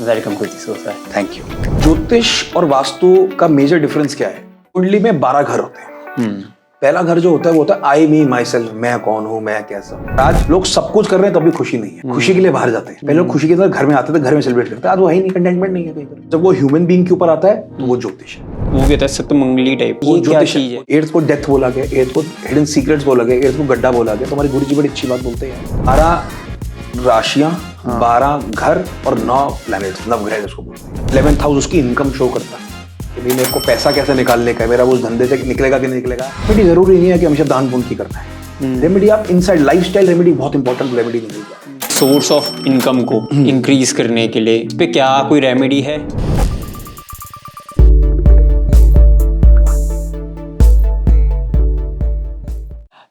Welcome to this सोसा। Thank you. ज्योतिष और वास्तु का मेजर डिफरेंस क्या है? कुंडली में 12 घर होते हैं। पहला घर जो होता है वो होता है आई मी माई सेल्फ, मैं कौन हूँ, मैं कैसा। आज लोग सब कुछ कर रहे हैं तभी खुशी नहीं है, खुशी के लिए बाहर जाते हैं। पहले लोग खुशी के साथ घर में आते थे, घर में सेलिब्रेट करते हैं। आज वो है ही नहीं, कंटेंटमेंट नहीं है कहीं पर। जब वो ह्यूमन बीइंग के ऊपर आता है तो वो ज्योतिष है। वो कहता है सतमंगली टाइप, वो ये क्या ज्योतिष चीज है? एर्थ को डेथ बोला गया, एर्थ को हिडन सीक्रेट्स बोला गया, एर्थ को गड्ढा बोला गया। तो हमारे गुरु जी बड़ी अच्छी बात बोलते हैं, 12 राशियां, 12 घर और 9 प्लैनेट्स, नवग्रह उसको बोलते हैं। 11th हाउस उसकी इनकम शो करता है कि भाई मेरे को पैसा कैसे निकालने का है, मेरा उस धंधे से निकलेगा कि नहीं निकलेगा। रेमेडी जरूरी नहीं है कि हमेशा दान पुण्य की करना है। रेमेडी आप इनसाइड लाइफस्टाइल रेमेडी बहुत इंपॉर्टेंट रेमेडी निकल जाए। सोर्स ऑफ इनकम को इंक्रीज करने के लिए इस पे क्या कोई रेमेडी है?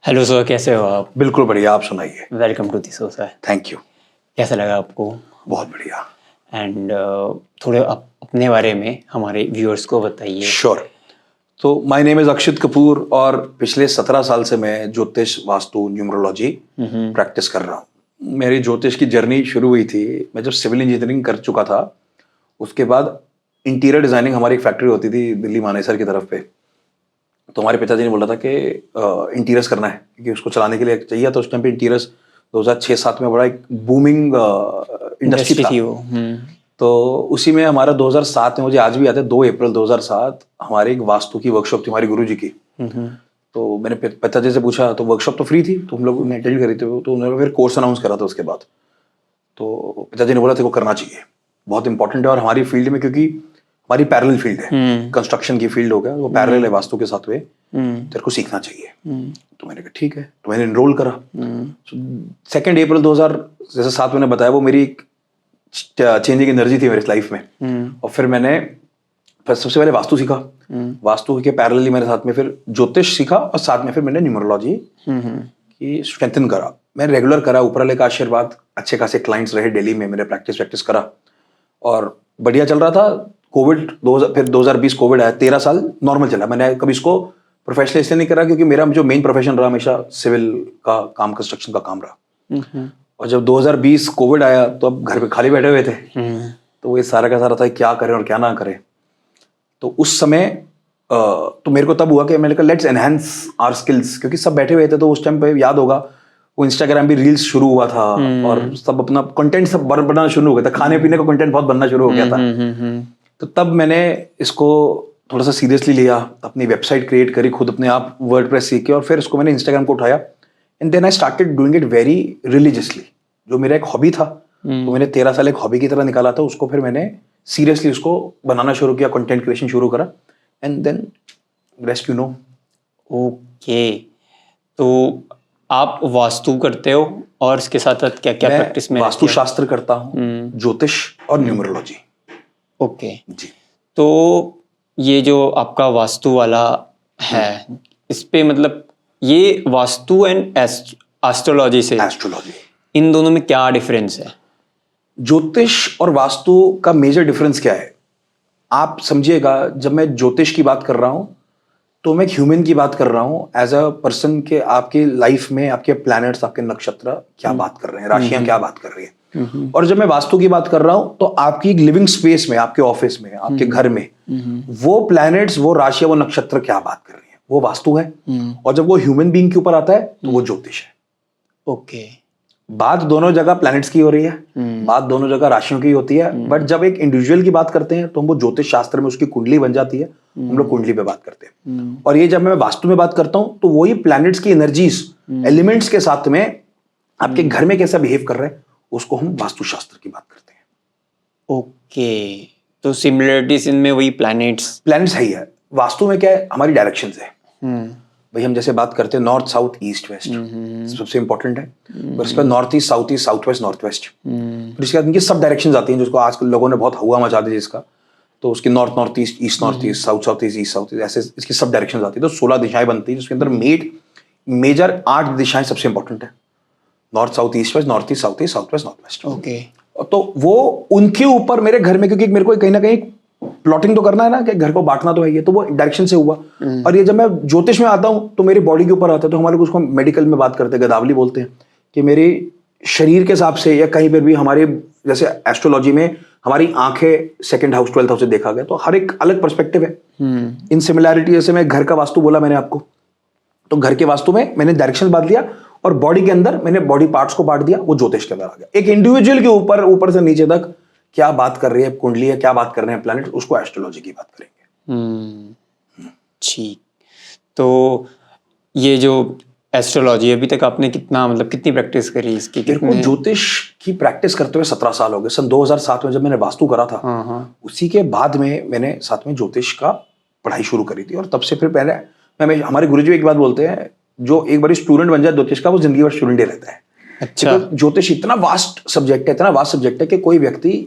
हेलो सर, कैसे हो आप? बिल्कुल बढ़िया, आप सुनाइए। वेलकम टू दिस सोसा। Thank you. कैसा लगा आपको? बहुत बढ़िया। एंड थोड़े अपने बारे में हमारे व्यूअर्स को बताइए। श्योर। तो माय नेम इज अक्षित कपूर और पिछले 17 साल से मैं ज्योतिष, वास्तु, न्यूमरोलॉजी प्रैक्टिस कर रहा हूँ। मेरी ज्योतिष की जर्नी शुरू हुई थी मैं जब सिविल इंजीनियरिंग कर चुका था। उसके बाद इंटीरियर डिजाइनिंग, हमारी एक फैक्ट्री होती थी दिल्ली मानेसर की तरफ पे। तो हमारे पिताजी ने बोला था कि इंटीरियर्स करना है क्योंकि उसको चलाने के लिए चाहिए। तो उस टाइम पे इंटीरियर्स 2006-07 में बड़ा एक बूमिंग इंडस्ट्री था। तो उसी में हमारा 2007 में, मुझे आज भी याद है, 2 अप्रैल 2007 हमारी एक वास्तु की वर्कशॉप थी हमारी गुरुजी की। तो मैंने पिताजी से पूछा, तो वर्कशॉप तो फ्री थी तो हम लोग ने अटेंड करी थी। तो उन्होंने फिर कोर्स अनाउंस करा था उसके बाद। तो पिताजी ने बोला तेरे को करना चाहिए, बहुत इंपॉर्टेंट है। और हमारी फील्ड में, क्योंकि हमारी पैरेलल फील्ड है, कंस्ट्रक्शन की फील्ड हो गया, वो पैरेलल है वास्तु के साथ हुए, तेरे को सीखना चाहिए। तो मैंने कहा ठीक है। तो मैंने एनरोल करा। 2 अप्रैल 2007 मैंने बताया, वो मेरी चेंजिंग एनर्जी थी मेरी लाइफ में। और फिर मैंने सबसे पहले वास्तु सीखा। वास्तु के पैरेलली मेरे साथ में फिर ज्योतिष सीखा और साथ में फिर मैंने न्यूमरोलॉजी की स्ट्रेंथन करा। मैं रेगुलर करा, ऊपर वाले का आशीर्वाद, अच्छे खासे क्लाइंट्स रहे दिल्ली में, मैंने प्रैक्टिस करा और बढ़िया चल रहा था। कोविड फिर 2020 कोविड आया, 13 साल नॉर्मल चला। मैंने कभी इसको प्रोफेशनल इसलिए नहीं करा क्योंकि मेरा जो मेन प्रोफेशन रहा हमेशा सिविल का काम, कंस्ट्रक्शन का काम रहा। और जब 2020 कोविड आया तो अब घर पे खाली बैठे हुए थे। तो ये सारा का सारा था क्या करें और क्या ना करें। तो उस समय तो मेरे को तब हुआ कि मैंने कहा लेट्स एनहांस आवर स्किल्स, क्योंकि सब बैठे हुए थे। तो उस टाइम पे याद होगा वो इंस्टाग्राम भी रील्स शुरू हुआ था और सब अपना कंटेंट सब बनना शुरू हो गया था। खाने पीने का कंटेंट बहुत बनना शुरू हो गया था। तो तब मैंने इसको थोड़ा सा सीरियसली लिया, अपनी वेबसाइट क्रिएट करी, खुद अपने आप वर्डप्रेस सीख के, और फिर इसको मैंने इंस्टाग्राम को उठाया। And then I started doing it very religiously. जो मेरा एक हॉबी था, तो मैंने 13 साल एक हॉबी की तरह निकाला था उसको, फिर मैंने सीरियसली उसको बनाना शुरू किया, कंटेंट क्रिएशन शुरू करा। And then rest you know. Okay, तो आप वास्तु करते हो और इसके साथ साथ क्या क्या प्रैक्टिस में? वास्तु शास्त्र करता हूँ, ज्योतिष और न्यूमरोलॉजी। ओके जी। तो ये जो आपका वास्तु वाला है, इस पे मतलब ये वास्तु एंड एस्ट्रोलॉजी से, एस्ट्रोलॉजी, इन दोनों में क्या डिफरेंस है? ज्योतिष और वास्तु का मेजर डिफरेंस क्या है? आप समझिएगा, जब मैं ज्योतिष की बात कर रहा हूं तो मैं ह्यूमन की बात कर रहा हूं, एज अ पर्सन के आपकी लाइफ में आपके प्लैनेट्स, आपके नक्षत्र क्या बात कर रहे हैं, राशियां क्या बात कर रही है। और जब मैं वास्तु की बात कर रहा हूं तो आपकी लिविंग स्पेस में, आपके ऑफिस में, आपके घर में वो प्लैनेट्स, वो राशियां, वो नक्षत्र क्या बात कर रही है, वो वास्तु है। और जब वो ह्यूमन बीइंग के ऊपर आता है तो वो ज्योतिष है। ओके, बात दोनों जगह प्लैनेट्स की हो रही है, बात दोनों जगह राशियों की होती है। बट जब एक इंडिविजुअल की बात करते हैं तो हम वो ज्योतिष शास्त्र में उसकी कुंडली बन जाती है, हम लोग कुंडली पे बात करते हैं। और ये जब मैं वास्तु में बात करता हूं तो वही प्लैनेट्स की एनर्जीज, एलिमेंट्स के साथ में आपके घर में कैसा बिहेव कर रहे हैं, उसको हम वास्तु शास्त्र की बात करते हैं। ओके, तो सिमिलरिटीज इनमें वही प्लैनेट्स है ही है। वास्तु में क्या है, हमारी डायरेक्शंस है। भाई हम जैसे बात करते हैं नॉर्थ, साउथ, ईस्ट, वेस्ट, सबसे इंपॉर्टेंट है। और इसके बाद north east, south east, south west, north west. फिर इसके बाद इनकी सब डायरेक्शंस आती हैं, जिसको आजकल लोगों ने बहुत हुआ मचा दिया जिसका। तो उसकी north north east, east north east, south south east, east south east, ऐसे इसकी सब डायरेक्शंस आती है। तो 16 दिशाएं बनती है, जिसके अंदर मेजर 8 दिशाएं सबसे इंपॉर्टेंट है। North south east west, north east south east, south west north west. Okay, तो वो उनके ऊपर मेरे घर में, क्योंकि मेरे को कहीं ना कहीं प्लॉटिंग तो करना है ना, कि घर को बांटना तो है ये, तो वो डायरेक्शन से हुआ। और ये जब मैं ज्योतिष में आता हूं तो मेरी बॉडी के ऊपर आता है। तो हमारे को उसको मेडिकल में बात करते हैं, गदावली बोलते हैं, कि मेरे शरीर के हिसाब से या कहीं पर भी हमारे, जैसे एस्ट्रोलॉजी में हमारी आंखें सेकंड हाउस 12th हाउस से देखा गया, तो हर एक अलग पर्सपेक्टिव है। इन सिमिलैरिटी, जैसे मैं घर का वास्तु बोला मैंने आपको, तो घर के वास्तु में मैंने डायरेक्शन बांट दिया और बॉडी के अंदर मैंने बॉडी पार्ट्स को बांट दिया, वो ज्योतिष के अंदर आ गया। एक इंडिविजुअल के ऊपर से नीचे तक क्या बात कर रही है कुंडली है, क्या बात कर रहे हैं प्लैनेट, उसको एस्ट्रोलॉजी की बात करेंगे। ठीक। तो ये जो एस्ट्रोलॉजी, अभी तक आपने कितना, मतलब कितनी प्रैक्टिस करी इसकी? मेरे को ज्योतिष की प्रैक्टिस करते हुए 17 साल हो गए। सन 2007 में जब मैंने वास्तु करा था, उसी के बाद में मैंने साथ में ज्योतिष का पढ़ाई शुरू करी थी। और तब से फिर पहले मैं हमारे गुरुजी एक बात बोलते हैं, जो एक बार स्टूडेंट बन जाए ज्योतिष का, वो जिंदगी भर स्टूडेंट ही रहता है। अच्छा। तो ज्योतिष इतना वास्ट सब्जेक्ट है कि कोई व्यक्ति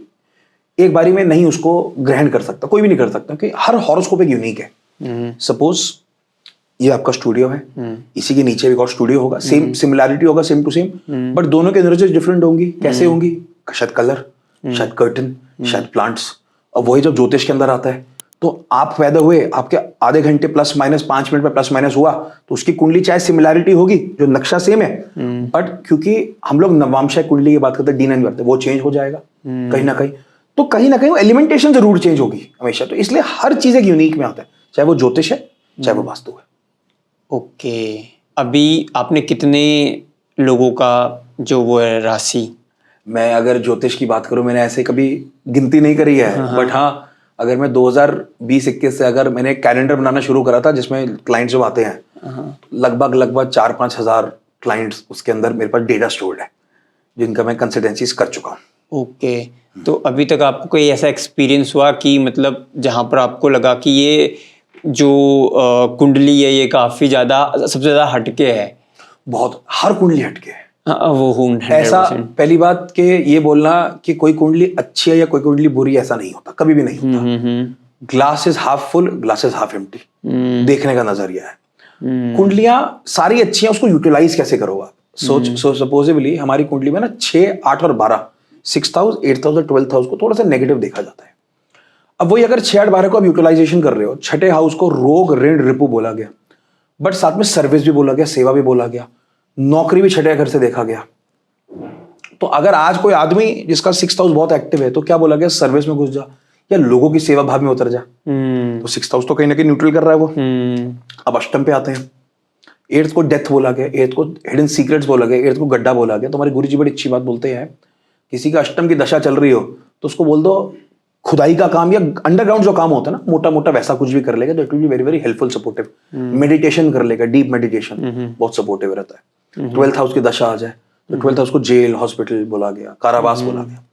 एक बारी में नहीं उसको ग्रहण कर सकता, कोई भी नहीं कर सकता, कि हर हॉरोस्कोप एक यूनिक है। सपोज ये आपका स्टूडियो है, इसी के नीचे एक और स्टूडियो होगा, सेम सिमिलैरिटी होगा, सेम टू सेम, बट दोनों के एनर्जीज डिफरेंट होंगी। कैसे होंगी? शायद कलर, शायद कर्टन, शायद प्लांट्स। और वही जब ज्योतिष के अंदर आता है, तो आप पैदा हुए, आपके आधे घंटे प्लस माइनस 5 मिनट में प्लस माइनस हुआ, तो उसकी कुंडली चाहे सिमिलैरिटी होगी, जो नक्शा सेम है, बट क्योंकि हम लोग नवांशय कुंडली की बात करते हैं, D9 करते हैं, वो चेंज हो जाएगा कहीं ना कहीं। तो कहीं ना कहीं वो एलिमेंटेशन जरूर चेंज होगी हमेशा। तो इसलिए हर चीज एक यूनिक में आता है, चाहे वो ज्योतिष है, चाहे वो वास्तु है। ओके। अभी आपने कितने लोगों का जो वो है राशि? मैं अगर ज्योतिष की बात करूं, मैंने ऐसे कभी गिनती नहीं करी है, बट हाँ, अगर मैं 2020-21 से अगर मैंने एक कैलेंडर बनाना शुरू करा था, जिसमें क्लाइंट्स जो आते हैं, लगभग 4-5 हजार क्लाइंट्स उसके अंदर मेरे पास डेटा स्टोर्ड है, जिनका मैं कंसल्टेंसीज कर चुका हूँ। ओके। तो अभी तक आपको कोई ऐसा एक्सपीरियंस हुआ कि मतलब जहाँ पर आपको लगा कि ये जो कुंडली है ये काफी ज्यादा, सबसे ज्यादा हटके है? बहुत, हर कुंडली हटके है। वो हूँ 100%। ऐसा पहली बात कि ये बोलना कि कोई कुंडली अच्छी है या कोई कुंडली बुरी, ऐसा नहीं होता, कभी भी नहीं होता। Glass is half full, glass is half empty, देखने का नजरिया है। कुंडलियां सारी अच्छी हैं, उसको यूटिलाइज कैसे करो आप? सपोजिबली हमारी कुंडली में ना 6, 8 और 12, 6th हाउस, 8th हाउस और 12th हाउस को थोड़ा सा नेगेटिव देखा जाता है। अब वही अगर 6, 8, 12 को आप यूटिलाइजेशन कर रहे हो, छठे हाउस को रोग, ऋण, रिपु बोला गया, बट साथ में सर्विस भी बोला गया, सेवा भी बोला गया, नौकरी भी छठे घर से देखा गया। तो अगर आज कोई आदमी जिसका 6th हाउस बहुत एक्टिव है, तो क्या बोला गया? सर्विस में घुस जा या लोगों की सेवा भाव में उतर जा। तो 6th हाउस तो कहीं ना कहीं न्यूट्रल कर रहा है वो। अब अष्टम पे आते हैं। 8th को डेथ बोला गया, 8th को हिडन सीक्रेट्स बोला गया, 8th को गड्ढा बोला गया। तो हमारे गुरुजी बड़ी अच्छी बात बोलते हैं, किसी का अष्टम की दशा चल रही हो तो उसको बोल दो खुदाई का काम या अंडरग्राउंड जो काम होता है ना, मोटा मोटा वैसा कुछ भी कर लेगा, तो it will be very very helpful, supportive. Meditation कर लेगा, डीप मेडिटेशन, बहुत सपोर्टिव रहता है। 12th हाउस की दशा आ जाए तो 12th हाउस को जेल, हॉस्पिटल बोला गया, कारावास बोला गया।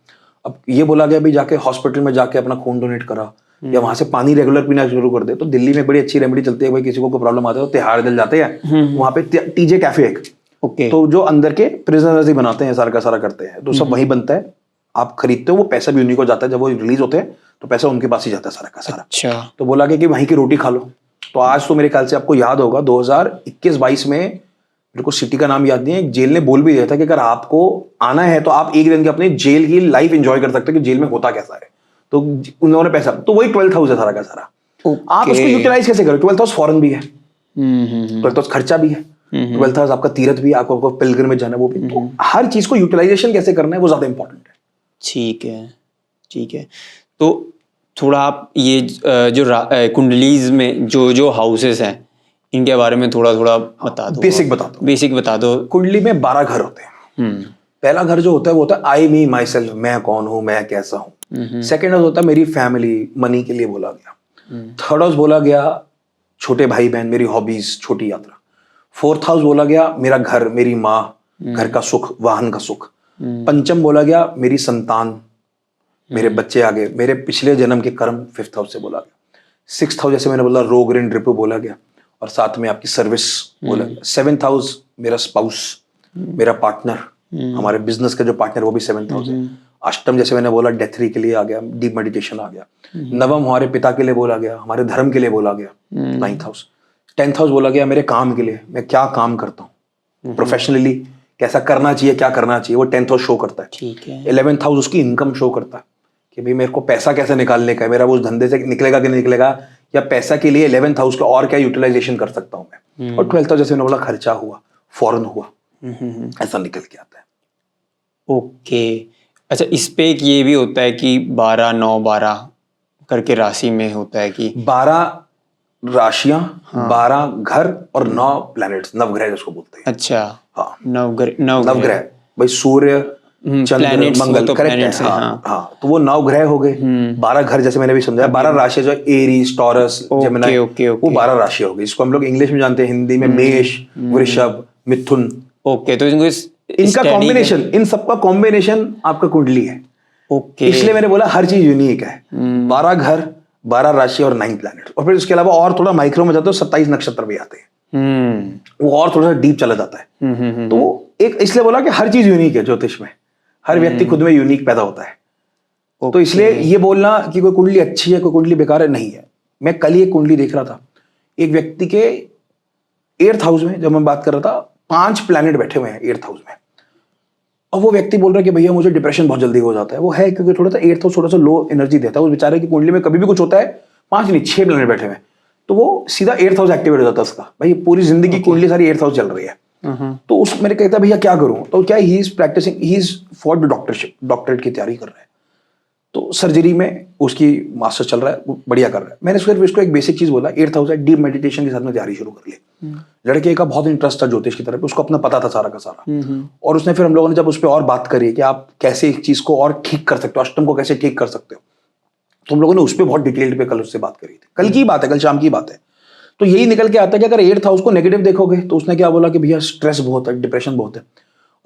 अब ये बोला गया भी जाके हॉस्पिटल में जाके अपना खून डोनेट करा, या वहां से पानी रेगुलर पीना शुरू कर दे। तो दिल्ली में बड़ी अच्छी रेमेडी चलती है, भाई किसी को कोई प्रॉब्लम आता है तो तिहाड़ दिल जाते हैं, वहां पे टीजे कैफे एक, तो जो अंदर के प्रिजनर्स ही बनाते हैं, सारा का सारा करते हैं, तो सब वहीं बनता है, आप खरीदते हो, वो पैसा भी उन्हीं को जाता है, जब वो रिलीज होते हैं तो पैसा उनके पास ही जाता है सारा का सारा। अच्छा। तो बोला गया कि वहीं की रोटी खा लो। तो आज तो मेरे ख्याल से आपको याद होगा 2021-22 में, मेरे को सिटी का नाम याद नहीं है, एक जेल ने बोल भी दिया था कि अगर आपको आना है तो आप एक दिन के अपने जेल की लाइफ एंजॉय कर सकते हैं कि जेल में होता कैसा है। तो उन्होंने पैसा, तो वही 12th हाउस है सारा का सारा। आप उसको यूटिलाइज कैसे करो? 12th हाउस फॉरेन भी है, 12th हाउस खर्चा भी है, 12th हाउस आपका तीर्थ भी है, आपको पिलग्रिमेज में जाना वो भी। तो हर चीज को यूटिलाइजेशन कैसे करना है वो ज्यादा इंपॉर्टेंट है। ठीक है, ठीक है। तो थोड़ा आप ये जो कुंडलीज में जो जो हाउसेस हैं, इनके बारे में थोड़ा थोड़ा बता दो। बेसिक बता दो। बेसिक बता दो। कुंडली में 12 घर होते हैं। पहला घर जो होता है वो होता है आई, मी, माई सेल्फ, मैं कौन हूं, मैं कैसा हूं। सेकेंड हाउस होता है मेरी फैमिली, मनी के लिए बोला गया। थर्ड हाउस बोला गया छोटे भाई बहन, मेरी हॉबीज, छोटी यात्रा। फोर्थ हाउस बोला गया मेरा घर, मेरी माँ, घर का सुख, वाहन का सुख। पंचम बोला गया मेरी संतान, मेरे बच्चे आगे, मेरे पिछले जन्म के कर्म, 5th हाउस से बोला गया। 6th हाउस जैसे मैंने बोला रोग, ऋण, रिपु बोला गया, और साथ में आपकी सर्विस बोला गया। 7th हाउस मेरा स्पाउस, मेरा पार्टनर, हमारे बिजनेस का जो पार्टनर, वो भी 7th हाउस है। अष्टम जैसे मैंने बोला डेथ के लिए आ गया, डीप मेडिटेशन आ गया। नवम हमारे पिता के लिए बोला गया, हमारे धर्म के लिए बोला गया, 9th हाउस। 10th हाउस बोला गया मेरे काम के लिए, मैं क्या काम करता हूँ प्रोफेशनली, कैसा करना चाहिए, क्या करना चाहिए, वो 10th हाउस शो करता है। ठीक है। 11th हाउस उसकी इनकम शो करता है कि भाई मेरे को पैसा कैसे निकालने का है, मेरा वो उस धंधे से निकलेगा कि नहीं निकलेगा, या पैसा के लिए 11th हाउस का और क्या यूटिलाइजेशन कर सकता हूँ मैं। और 12th हाउस जैसे मैंने बोला खर्चा हुआ, फॉरेन हुआ, ऐसा निकल के आता है। ओके। अच्छा, इस पे एक ये भी होता है कि 12-9-12 करके राशि में होता है कि 12 राशियां, 12 घर और 9 प्लैनेट्स, नवग्रह जिसको बोलते हैं। अच्छा, हाँ, नवग्रह नवग्रह भाई सूर्य, चंद्र, planets, वो मंगल, तो करेक्ट है। planets हैं, हाँ हाँ। हाँ, तो वो 9 ग्रह हो गए। 12 घर जैसे मैंने भी समझाया, 12 राशि जो एरीज, टॉरस, जेमिनी, ओके वो 12 राशि हो गई, जिसको हम लोग इंग्लिश में जानते हैं, हिंदी में मेष, वृषभ, मिथुन। ओके, तो इनको इनका कॉम्बिनेशन, इन सबका कॉम्बिनेशन आपका कुंडली है। ओके, इसलिए मैंने बोला हर चीज यूनिक है। 12 घर, 12 राशि और 9 प्लैनेट, और फिर उसके अलावा और थोड़ा माइक्रो में जाते हो 27 नक्षत्र भी आते हैं। वो और थोड़ा सा डीप चला जाता है। तो एक इसलिए बोला कि हर चीज यूनिक है ज्योतिष में, हर व्यक्ति खुद में यूनिक पैदा होता है। तो इसलिए ये बोलना कि कोई कुंडली अच्छी है कोई कुंडली बेकार है, नहीं है। मैं कल ही एक कुंडली देख रहा था, एक व्यक्ति के 8th हाउस में, जब मैं बात कर रहा था, 5 प्लैनेट बैठे हुए हैं 8th हाउस में। और वो व्यक्ति बोल रहा है कि भैया मुझे डिप्रेशन बहुत जल्दी हो जाता है। वो है क्योंकि थोड़ा सा 8th हाउस थोड़ा सा लो एनर्जी देता है। उस बेचारे की कुंडली में कभी भी कुछ होता है, 5 नहीं 6 प्लैनेट बैठे हुए हैं, तो वो सीधा 8th हाउस एक्टिवेट हो जाता है उसका। भाई पूरी जिंदगी कुंडली सारी 8th हाउस चल रही है। तो उस मेरे कहता है भैया क्या करूं, तो क्या he is practicing, he is for the doctorship, doctorate की तैयारी कर रहा है। तो सर्जरी में उसकी मास्टर चल रहा है, वो बढ़िया कर रहा है। मैंने सिर्फ इसको एक बेसिक चीज बोला, 8th हाउस है, डीप मेडिटेशन के साथ में तैयारी शुरू कर ली। लड़के का बहुत इंटरेस्ट था ज्योतिष की तरफ, उसको अपना पता था सारा का सारा। और उसने फिर हम लोगों ने जब उस पर और बात करी कि आप कैसे एक चीज को और ठीक कर सकते हो, अष्टम को कैसे ठीक कर सकते हो, तो हम लोगों ने उस पर बहुत डिटेल्ड पे कल उससे बात करी थी। कल की बात है, कल शाम की बात है। तो यही निकल के आता है कि अगर 8th हाउस को नेगेटिव देखोगे तो उसने क्या बोला कि भैया स्ट्रेस बहुत है, डिप्रेशन बहुत है।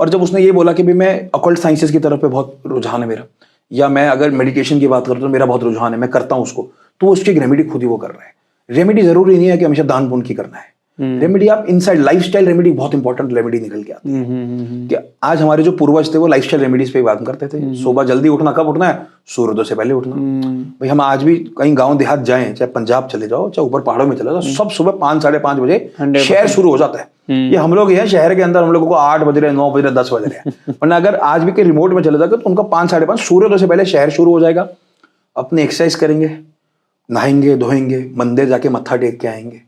और जब उसने ये बोला कि भाई मैं अकल्ट साइंसेस की तरफ पे बहुत रुझान है मेरा, या मैं अगर मेडिटेशन की बात करूँ तो मेरा बहुत रुझान है, मैं करता हूँ उसको, तो वो उसकी रेमेडी खुद ही वो कर रहा है। रेमेडी जरूरी नहीं है कि हमेशा दान पुण्य की करना है। रेमेडी आप इनसाइड लाइफस्टाइल रेमेडी, बहुत इंपॉर्टेंट रेमेडी निकल के आती है। कि आज हमारे जो पूर्वज थे वो लाइफस्टाइल रेमेडीज पे बात करते थे। सुबह जल्दी उठना, कब उठना है, सूर्योदय से पहले उठना। भाई हम आज भी कहीं गांव देहात जाएं, चाहे पंजाब चले जाओ, चाहे ऊपर पहाड़ों में चले जाओ, सब सुबह 5-5:30 बजे शहर शुरू हो जाता है। ये हम लोग हैं शहर के अंदर, हम लोगों को 8 बज रहे, 9 बज रहे, 10 बज रहे हैं। वरना अगर आज भी के रिमोट में चले जाओगे तो उनका 5-5:30 सूर्योदय से पहले शहर शुरू हो जाएगा। अपने एक्सरसाइज करेंगे, नहाएंगे धोएंगे, मंदिर जाके मत्था टेक के आएंगे,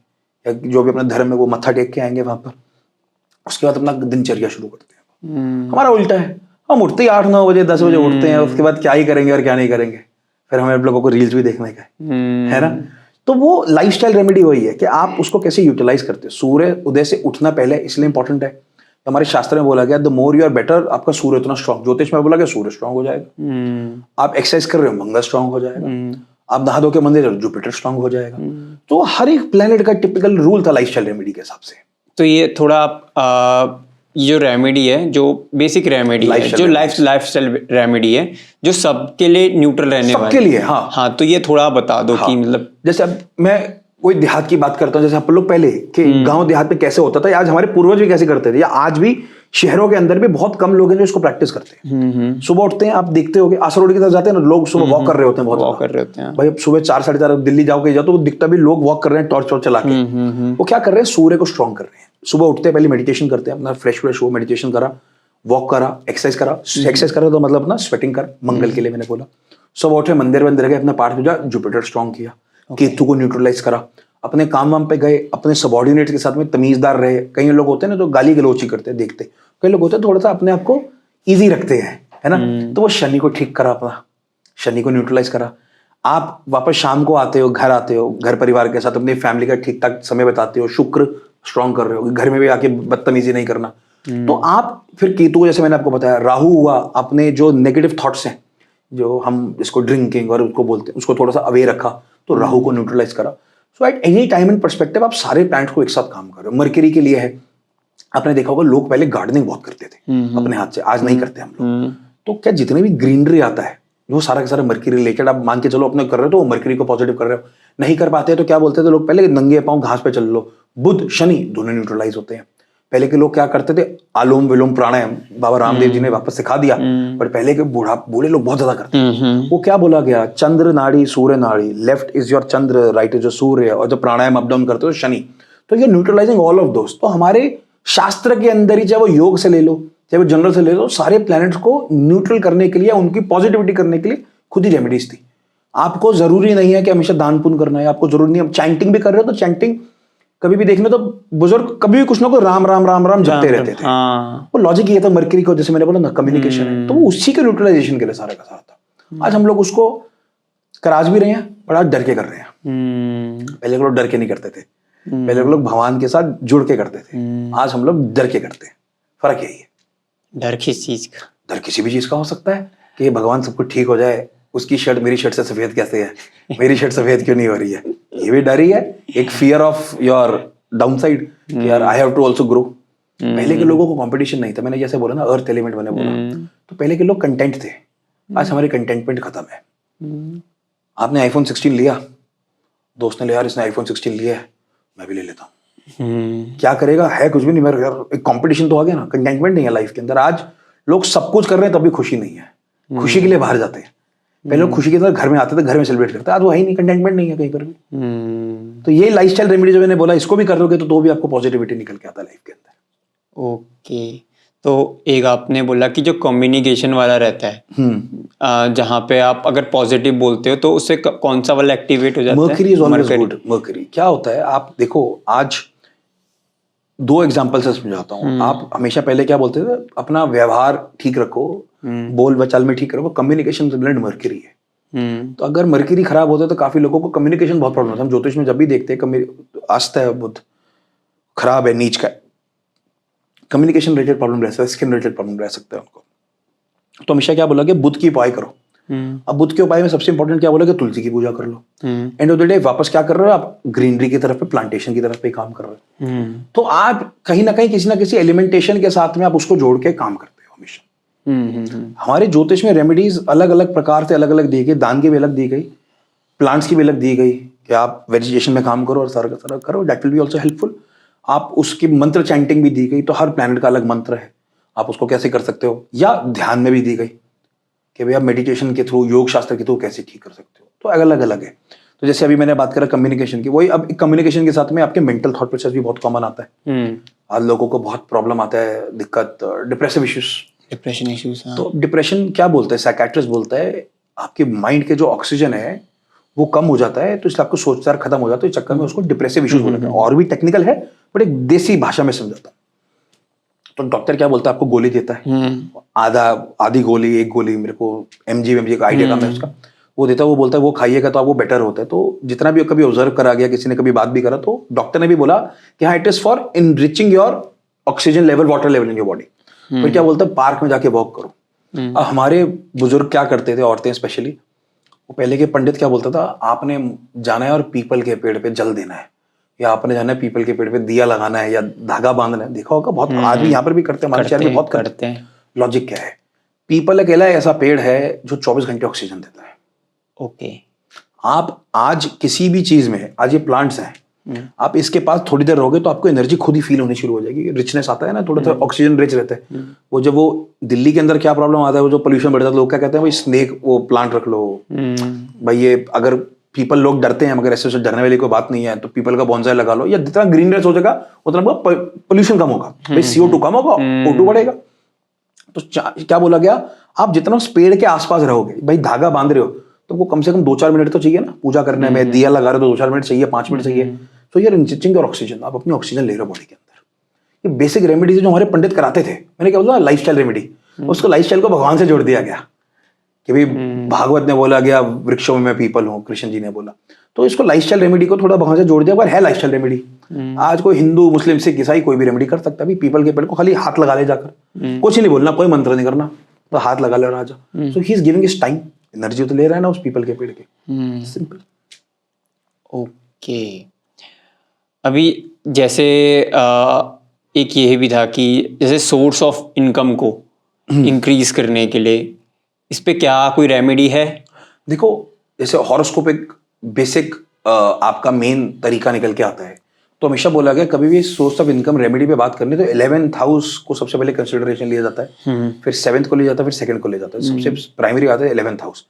या जो भी अपना धर्म है वो मत्था टेक के आएंगे वहां पर। उसके बाद अपना दिनचर्या शुरू करते हैं। हमारा उल्टा है, हम उठते ही 8-9 बजे 10 बजे उठते हैं, उसके बाद क्या ही करेंगे और क्या नहीं करेंगे, फिर हमें आप लोगों को रील्स भी देखने का है ना। तो वो लाइफस्टाइल रेमेडी वही है कि आप उसको कैसे यूटिलाइज करते हो। सूर्य उदय से उठना पहले इसलिए इंपॉर्टेंट है, हमारे शास्त्र में बोला गया the more you are better, आपका सूर्य उतना स्ट्रांग, ज्योतिष में बोला गया सूर्य स्ट्रांग हो जाएगा। आप एक्सरसाइज कर रहे हो, मंगल स्ट्रांग हो जाएगा। आप नहा धो के मंदिर जुपिटर स्ट्रांग हो जाएगा। तो हर एक प्लेनेट का टिपिकल रूल था लाइफस्टाइल रेमेडी के हिसाब से। तो ये थोड़ा ये जो रेमेडी है, जो बेसिक रेमेडी है, जो लाइफस्टाइल रेमेडी है, जो सबके लिए न्यूट्रल रहने वाली, सबके लिए, हाँ हाँ, तो ये थोड़ा बता दो कि मतलब जैसे अब मैं कोई देहात की बात करता हूँ, जैसे हम लोग पहले कि गांव देहात में कैसे होता था, आज हमारे पूर्वज भी कैसे करते थे, या आज भी शहरों के अंदर भी बहुत कम लोग हैं जो इसको प्रैक्टिस करते हैं। सुबह उठते हैं, आप देखते होगे आसरोड की तरफ जाते हैं ना, लोग सुबह वॉक कर रहे होते हैं, बहुत वॉक कर रहे होते हैं। भाई अब सुबह 4-4:30 दिल्ली जाओगे तो दिखता भी लोग वॉक कर रहे हैं टॉर्च चला के। वो क्या कर रहे हैं, सूर्य को स्ट्रॉन्ग कर रहे हैं। सुबह उठते हैं, पहले मेडिटेशन करते हैं, अपना फ्रेश हो, मेडिटेशन करा, वॉक करा, एक्सरसाइज करा। एक्सरसाइज करा तो मतलब अपना स्वेटिंग कर, मंगल के लिए मैंने बोला। सुबह उठे, मंदिर गए, अपना पाठ पूजा, जुपिटर स्ट्रॉन्ग किया, केतु को न्यूट्रलाइज करा, अपने काम वाम पे गए, अपने सबॉर्डिनेट के साथ में तमीजदार रहे। कई लोग होते हैं ना जो गाली गलोची करते हैं, देखते कई लोग होते हैं थोड़ा सा अपने आप को इजी रखते हैं, है ना। तो वो शनि को ठीक करा, अपना शनि को न्यूट्रलाइज करा। आप वापस शाम को आते हो, घर आते हो, घर परिवार के साथ अपनी फैमिली का ठीक ठाक समय बताते हो, शुक्र स्ट्रॉन्ग कर रहे हो, घर में भी आके बदतमीजी नहीं करना। तो आप फिर केतु को, जैसे मैंने आपको बताया, राहु हुआ, अपने जो नेगेटिव थॉट्स हैं, जो हम इसको ड्रिंकिंग और उसको बोलते हैं, उसको थोड़ा सा अवेयर रखा, तो राहु को न्यूट्रलाइज करा। So at any time and perspective आप सारे प्लैनेट को एक साथ काम कर रहे हो। मरकरी के लिए है, आपने देखा होगा लोग पहले गार्डनिंग बहुत करते थे अपने हाथ से, आज नहीं करते हम लोग। तो क्या जितने भी ग्रीनरी आता है वो सारा का सारा मरकरी रिलेटेड, आप मान के चलो अपने कर रहे हो तो वो मरकरी को पॉजिटिव कर रहे हो। नहीं कर पाते तो क्या बोलते थे लोग पहले, नंगे पांव घास पे चल लो। बुध शनि दोनों न्यूट्रलाइज होते हैं। पहले के लोग क्या करते थे, आलोम विलोम प्राणायाम बाबा रामदेव जी ने वापस सिखा दिया, पर पहले के बूढ़े लोग बहुत ज्यादा करते हैं। वो क्या बोला गया, चंद्र नाड़ी सूर्य नाड़ी, left is your Chandra, right is your Surya, और जब प्राणायाम अप डाउन करते हो शनि, तो ये न्यूट्रलाइजिंग ऑल ऑफ दोस्त। तो हमारे शास्त्र के अंदर ही, चाहे वो योग से ले लो, चाहे वो जनरल से ले लो, सारे प्लैनेट्स को न्यूट्रल करने के लिए, उनकी पॉजिटिविटी करने के लिए खुद ही रेमेडीज थी। आपको जरूरी नहीं है कि हमेशा दान पुण्य करना है, आपको जरूरी नहीं है। चैंटिंग भी कर रहे हो तो चैंटिंग कभी भी देखना तो बुजुर्ग कभी भी कुछ ना कुछ राम राम राम राम जपते रहते थे। हाँ वो लॉजिक ये था, मरकरी को जैसे मैंने बोला ना कम्युनिकेशन है, तो वो उसी के यूटिलाइजेशन के लिए सारा का सारा था। आज हम लोग उसको कराज भी रहे हैं, पर आज डर के कर रहे हैं। पहले के लोग डर के नहीं करते थे, पहले के लोग भगवान के साथ जुड़ के करते थे, आज हम लोग डर के करते हैं। फर्क यही है। डर किस चीज का? डर किसी भी चीज का हो सकता है कि भगवान सब कुछ ठीक हो जाए, उसकी शर्ट मेरी शर्ट से सफेद कैसे है, मेरी शर्ट सफेद क्यों नहीं हो रही है, ये भी डर ही है। एक fear of your downside, यार I have to also grow. पहले के लोगों को कंपटीशन नहीं था, मैंने जैसे बोला ना अर्थ एलिमेंट मैंने बोला, तो पहले के लोग कंटेंट थे, आज हमारे कंटेंटमेंट खत्म है। आपने आईफोन 16 लिया, दोस्त ने लिया यार इसने आईफोन 16 लिया है, मैं भी ले लेता हूँ। क्या करेगा, है कुछ भी नहीं, मेरे यार एक कंपटीशन तो आ गया ना, कंटेंटमेंट नहीं है लाइफ के अंदर। आज लोग सब कुछ कर रहे हैं तब भी खुशी नहीं है, खुशी के लिए बाहर जाते हैं। पहले लोग खुशी के अंदर घर में आते थे, घर में सेलिब्रेट करते, आज वो है ही नहीं, कंटेंटमेंट नहीं है कहीं पर भी। तो ये लाइफस्टाइल रेमेडी जो मैंने बोला, इसको भी कर दोगे तो भी आपको पॉजिटिविटी निकल के आता है लाइफ के अंदर। ओके, तो एक आपने बोला कि जो कम्युनिकेशन वाला रहता है, जहाँ पे आप अगर पॉजिटिव बोलते हो तो उससे कौन सा वाला एक्टिवेट हो जाता है? Mercury is always good. Mercury क्या होता है, आप देखो आज 2 एग्जाम्पल से समझाता हूँ। आप हमेशा पहले क्या बोलते थे, अपना व्यवहार ठीक रखो, बोल बचाल में ठीक रखो, कम्युनिकेशन ब्लड मर्करी है। तो अगर मर्करी खराब होता है तो काफी लोगों को कम्युनिकेशन बहुत प्रॉब्लम होता है। हम ज्योतिष में जब भी देखते हैं अस्त है, बुध खराब है, नीच का, कम्युनिकेशन रिलेटेड प्रॉब्लम रह सकता है, स्किन रिलेटेड प्रॉब्लम रह सकता है उनको। तो हमेशा क्या बोला कि बुध की उपाय करो। अब बुध के उपाय में सबसे इंपॉर्टेंट क्या बोला कि तुलसी की पूजा कर लो। एंड ऑफ द डे वापस क्या कर रहे हो आप, ग्रीनरी की तरफ पे, प्लांटेशन की तरफ पे काम कर रहे हो। तो आप कहीं ना कहीं किसी ना किसी एलिमेंटेशन के साथ में आप उसको जोड़ के काम करते हो हमेशा। हमारे ज्योतिष में रेमेडीज अलग अलग प्रकार से अलग अलग दी गई, दान की भी अलग दी गई, प्लांट्स की भी अलग दी गई कि आप वेजिटेशन में काम करो और सारा का सारा करो, that will be also helpful. आप उसकी मंत्र चैंटिंग भी दी गई, तो हर प्लैनेट का अलग मंत्र है, आप उसको कैसे कर सकते हो, या ध्यान में भी दी गई कि भाई आप मेडिटेशन के थ्रू, योग शास्त्र के थ्रू कैसे ठीक कर सकते हो। तो अलग अलग है। तो जैसे अभी मैंने बात करा कम्युनिकेशन की, वही अब कम्युनिकेशन के साथ में आपके मेंटल थॉट प्रोसेस भी बहुत कॉमन आता है। आज लोगों को बहुत प्रॉब्लम आता है, दिक्कत, डिप्रेसिव इश्यूज, डिप्रेशन इश्यूज। तो डिप्रेशन क्या बोलता है, साइकियाट्रिस्ट बोलता है आपके माइंड के जो ऑक्सीजन है वो कम हो जाता है, तो इसलिए आपको सोच विचार खत्म हो जाता है। इस चक्कर में उसको डिप्रेसिव इश्यूज बोलते हैं। और भी टेक्निकल है बट एक देसी भाषा में समझाता हूं। तो डॉक्टर क्या बोलता है, आपको गोली देता है, आधी गोली, एक गोली, मेरे को एमजी का आइडिया का है उसका, वो देता है, वो बोलता है वो खाइएगा तो आपको बेटर होता है। तो जितना भी कभी ऑब्जर्व करा गया, किसी ने कभी बात भी करा, तो डॉक्टर ने भी बोला कि हाँ, it is for enriching your oxygen level, water level in your body. फिर क्या बोलता है, पार्क में जाके वॉक करो। अब हमारे बुजुर्ग क्या करते थे, औरतें स्पेशली, वो पहले के पंडित क्या बोलता था, आपने जाना है और पीपल के पेड़ पे जल देना है, या आपने जाना है पीपल के पेड़ पे दिया लगाना है, या धागा बांधना है। देखा होगा बहुत, आज भी यहाँ पर भी करते हैं, हमारे शहर में बहुत करते हैं। लॉजिक क्या है, पीपल अकेला ऐसा पेड़ है जो 24 घंटे ऑक्सीजन देता है। ओके, आप आज किसी भी चीज में, आज ये प्लांट्स हैं, आप इसके पास थोड़ी देर रहोगे तो आपको एनर्जी खुद ही फील होनी शुरू हो जाएगी, रिचनेस आता है ना, थोड़ा सा ऑक्सीजन रिच रहता है। वो जब वो दिल्ली के अंदर क्या प्रॉब्लम आता है, वो जो पोल्यूशन बढ़ता है, लोग क्या कहते हैं, भाई स्नेक वो प्लांट रख लो, भाई ये अगर पीपल, लोग डरते हैं, मगर ऐसे डरने वाली कोई बात नहीं है। तो पीपल का बॉन्साई लगा लो, या जितना ग्रीननेस हो जाएगा उतना पोल्यूशन कम होगा, भाई CO2 कम होगा, O2 बढ़ेगा। तो क्या बोला गया, आप जितना उस पेड़ के आसपास रहोगे, भाई धागा बांध रहे हो तो वो कम से कम 2-4 मिनट तो चाहिए ना पूजा करने में, दिया लगा रहे हो तो 2-4 मिनट चाहिए, 5 मिनट चाहिए। तो यार इंचिंग और ऑक्सीजन, आप अपनी ऑक्सीजन ले रहे हो बॉडी के अंदर। ये बेसिक रेमेडीज जो हमारे पंडित कराते थे, मैंने क्या बोला, लाइफस्टाइल रेमेडी, उसको लाइफस्टाइल को भगवान से जोड़ दिया गया कि भाई भागवत ने बोला गया वृक्षों में मैं पीपल हूँ, कृष्ण जी ने बोला, तो इसको लाइफस्टाइल रेमेडी को थोड़ा भगवान से जोड़ दिया। पर है लाइफस्टाइल रेमेडी, आज कोई हिंदू, मुस्लिम, सिख, ईसाई कोई भी रेमेडी कर सकता है। पीपल के पेड़ को खाली हाथ लगा ले जाकर, कुछ नहीं बोलना, कोई मंत्र नहीं करना, तो हाथ लगा ले राजा। So he is giving his time, energy तो ले रहा है ना उस पीपल के पेड़ के, सिंपल। ओके, अभी जैसे एक ये भी था कि जैसे सोर्स ऑफ इनकम को इंक्रीज करने के लिए इस पे क्या कोई रेमेडी है? देखो, जैसे हॉरोस्कोप एक बेसिक आपका मेन तरीका निकल के आता है। तो हमेशा बोला गया कभी भी सोर्स ऑफ इनकम रेमेडी पे बात करनी तो 11th हाउस को सबसे पहले कंसिडरेशन लिया जाता है, फिर 7th को लिया जाता है, फिर 2nd को लिया जाता है। सबसे प्राइमरी आता है 11th हाउस।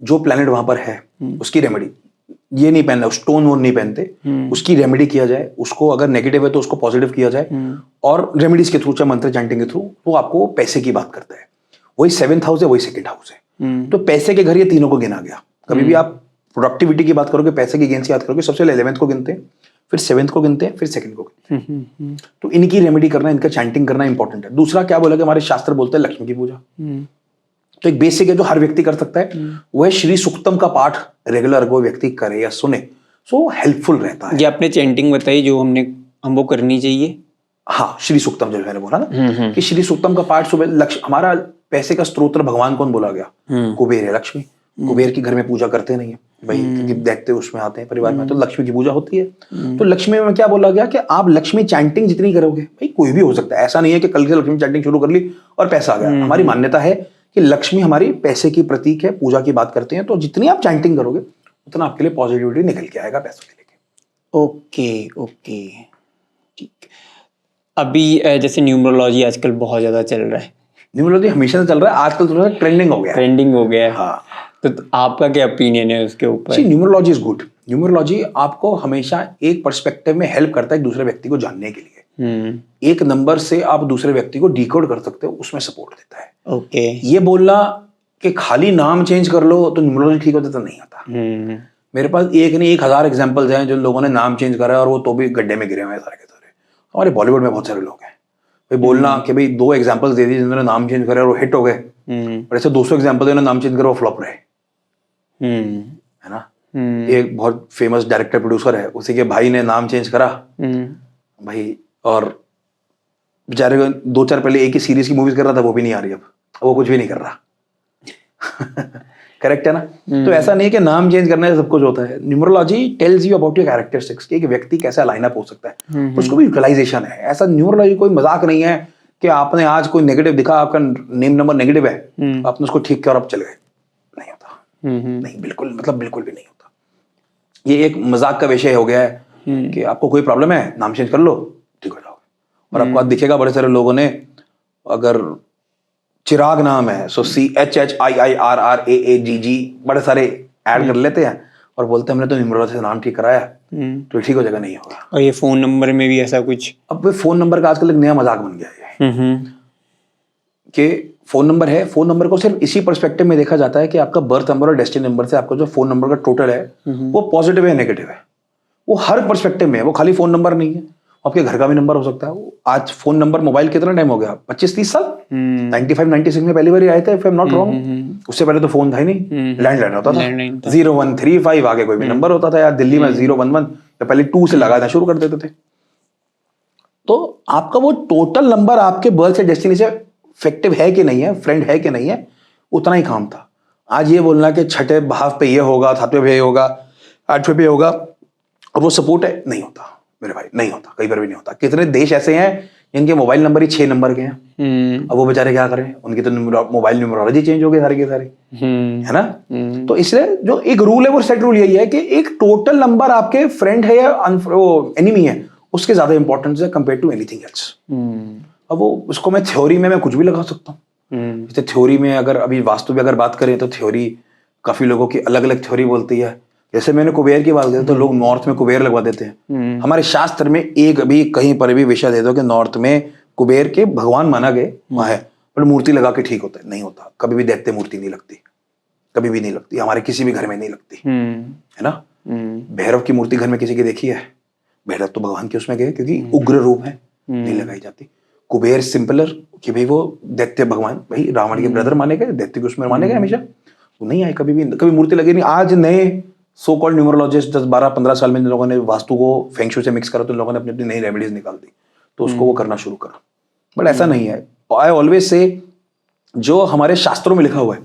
जो प्लैनेट वहां पर है उसकी रेमेडी, ये नहीं पहनना, स्टोन वोन नहीं पहनते, उसकी रेमेडी किया जाए। उसको अगर नेगेटिव है तो उसको पॉजिटिव किया जाए, और रेमेडीज के थ्रू, चाहे मंत्र चैंटिंग के थ्रू, तो आपको पैसे की बात करता है। वही 7th हाउस है, वही 2nd हाउस है। तो पैसे के घर ये तीनों को गिना गया। कभी भी आप प्रोडक्टिविटी की बात करोगे, पैसे की गेन्स की बात करोगे, सबसे पहले 11th को गिनते हैं, फिर 7th को गिनते हैं, फिर 2nd को गिनते हैं। तो इनकी रेमेडी करना, इनका चैंटिंग करना इंपॉर्टेंट है। दूसरा क्या बोला कि हमारे शास्त्र बोलते हैं लक्ष्मी की पूजा। तो एक बेसिक है जो हर व्यक्ति कर सकता है, वो है श्री सूक्तम का पाठ रेगुलर कोई व्यक्ति करे या सुने, सो हेल्पफुल रहता है। ये आपने चैंटिंग बताई जो हम वो करनी चाहिए। हाँ, श्री सूक्तम जो मैंने बोला ना कि श्री सूक्तम का पाठ सुबह। हमारा पैसे का स्रोत भगवान कौन बोला गया? कुबेर है, लक्ष्मी। कुबेर की घर में पूजा करते नहीं है भाई, क्योंकि देखते उसमें आते हैं परिवार में, तो लक्ष्मी की पूजा होती है। तो लक्ष्मी में क्या बोला गया कि आप लक्ष्मी चैंटिंग जितनी करोगे, भाई कोई भी हो सकता है, ऐसा नहीं है कि कल से लक्ष्मी चैंटिंग शुरू कर ली और पैसा आ गया। हमारी मान्यता है कि लक्ष्मी हमारी पैसे की प्रतीक है, पूजा की बात करते हैं, तो जितनी आप चैंटिंग करोगे उतना आपके लिए पॉजिटिविटी निकल के आएगा पैसों के लेके। ओके, ठीक। अभी जैसे न्यूमरोलॉजी आजकल बहुत ज्यादा चल रहा है। न्यूमरोलॉजी हमेशा से चल रहा है, आजकल थोड़ा ट्रेंडिंग हो गया है। हाँ, तो आपका क्या ओपिनियन है उसके ऊपर? Numerology is good. न्यूमरोलॉजी आपको हमेशा एक पर्सपेक्टिव में हेल्प करता है एक दूसरे व्यक्ति को जानने के लिए। एक नंबर से आप दूसरे व्यक्ति को डिकोड कर सकते हो, उसमें सपोर्ट देता है। ओके। ये बोलना कि खाली नाम चेंज कर लो तो न्यूमरोलॉजी ठीक होता, तो नहीं होता। मेरे पास एक नहीं 1000 एग्जांपल्स हैं जो लोगों ने नाम चेंज करा है और वो तो भी गड्ढे में गिरे हुए हैं सारे के सारे। हमारे बॉलीवुड में बहुत सारे लोग हैं भाई, बोलना कि भाई 2 एग्जांपल्स दे दिए जिन्होंने नाम चेंज करा और वो हिट हो गए, और ऐसे 200 एग्जांपल जिन्होंने नाम चेंज करा वो फ्लॉप रहे, है ना। एक बहुत फेमस डायरेक्टर प्रोड्यूसर है, उसी के भाई ने नाम चेंज करा भाई, और बेचारे को 2-4 पहले एक ही सीरीज की मूवीज कर रहा था, वो भी नहीं आ रही, अब वो कुछ भी नहीं कर रहा। करेक्ट है ना। तो ऐसा नहीं है कि नाम चेंज करने से सब कुछ होता है। Numerology tells you about your characteristics कि एक व्यक्ति कैसा लाइन अप हो सकता है, उसको भी यूटिलाइजेशन है। ऐसा न्यूमरोलॉजी कोई मजाक नहीं है कि आपने आज कोई नेगेटिव दिखा, आपका नेम नंबर नेगेटिव है, आपने उसको ठीक किया और आप चले गए, नहीं होता। नहीं, बिल्कुल, मतलब बिल्कुल भी नहीं होता। ये एक मजाक का विषय हो गया है कि आपको कोई प्रॉब्लम है, नाम चेंज कर लो, ठीक हो जाओगे। और आपको आज दिखेगा बड़े सारे लोगों ने, अगर चिराग नाम है सो CHIIRRAAGG बड़े सारे ऐड कर लेते हैं और बोलते हैं हमने तो न्यूमरोलॉजी से नाम ठीक कराया तो ठीक हो जाएगा, नहीं होगा। और ये फोन नंबर में भी ऐसा कुछ, अब फोन नंबर का आजकल एक नया मजाक बन गया है कि फोन नंबर है, फोन नंबर को सिर्फ इसी पर्सपेक्टिव में देखा जाता है कि आपका बर्थ नंबर और डेस्टिनी नंबर से आपका जो फोन नंबर का टोटल है वो पॉजिटिव है नेगेटिव है, वो हर पर्सपेक्टिव में है। वो खाली फोन नंबर नहीं है, आपके घर का भी नंबर हो सकता है। आज फोन नंबर मोबाइल कितना टाइम हो गया, 25-30 साल। 95-96 में पहली बार आए थे, if I am not wrong. उससे पहले तो फोन था ही नहीं, लैंडलाइन होता था। 0135 आगे कोई भी नंबर होता था यार, दिल्ली में 011 या पहले 2 से लगाना शुरू कर देते थे। तो आपका वो टोटल नंबर आपके बर्थ से डेस्टिनी से इफेक्टिव है कि नहीं है, फ्रेंड है कि नहीं है, उतना ही काम था। आज ये बोलना कि छठे भाव पे ये होगा, 7वें पे ये होगा, 8वें पे होगा, और वो सपोर्ट है, नहीं होता मेरे भाई, नहीं होता, कई बार भी नहीं होता। कितने देश ऐसे हैं जिनके मोबाइल नंबर ही 6 नंबर के हैं, अब वो बेचारे क्या करें, उनकी तो मोबाइल न्यूमरोलॉजी चेंज हो गई सारी के सारी, है ना। तो इसलिए जो एक रूल है वो सेट रूल यही है कि एक टोटल नंबर आपके फ्रेंड है या एनिमी है, उसके ज्यादा इंपॉर्टेंस है कंपेयर टू एनीथिंग एल्स। अब वो उसको मैं थ्योरी में मैं कुछ भी लगा सकता हूँ। जैसे थ्योरी में अगर अभी वास्तु में अगर बात करें तो थ्योरी काफी लोगों की अलग अलग थ्योरी बोलती है। जैसे मैंने कुबेर की बात की तो लोग नॉर्थ में कुबेर लगवा देते हैं। हमारे शास्त्र में एक भी कहीं पर भी विषय दे दो कि नॉर्थ में कुबेर के भगवान माना गए वहां है, पर मूर्ति लगा के ठीक होता है, नहीं होता। कभी भी दैत्य मूर्ति नहीं लगती, कभी भी नहीं लगती, हमारे किसी भी घर में नहीं लगती, है ना। भैरव की मूर्ति घर में किसी की देखी है? भैरव तो भगवान के उसमें गए क्योंकि उग्र रूप है, नहीं लगाई जाती। कुबेर सिंपलर कि भाई वो दैत्य भगवान, भाई रावण के ब्रदर माने गए, दैत्य के उसमें माने गए हमेशा, वो नहीं आए कभी भी, कभी मूर्ति लगी नहीं। आज नए सो कॉल्ड न्यूमरोलॉजिस्ट 10-12-15 साल में जिन लोगों ने वास्तु को फेंग शुई से मिक्स करा तो लोगों ने अपनी अपनी नई रेमेडीज निकाल दी, तो उसको वो करना शुरू करा। बट ऐसा नहीं है। आई ऑलवेज से जो हमारे शास्त्रों में लिखा हुआ है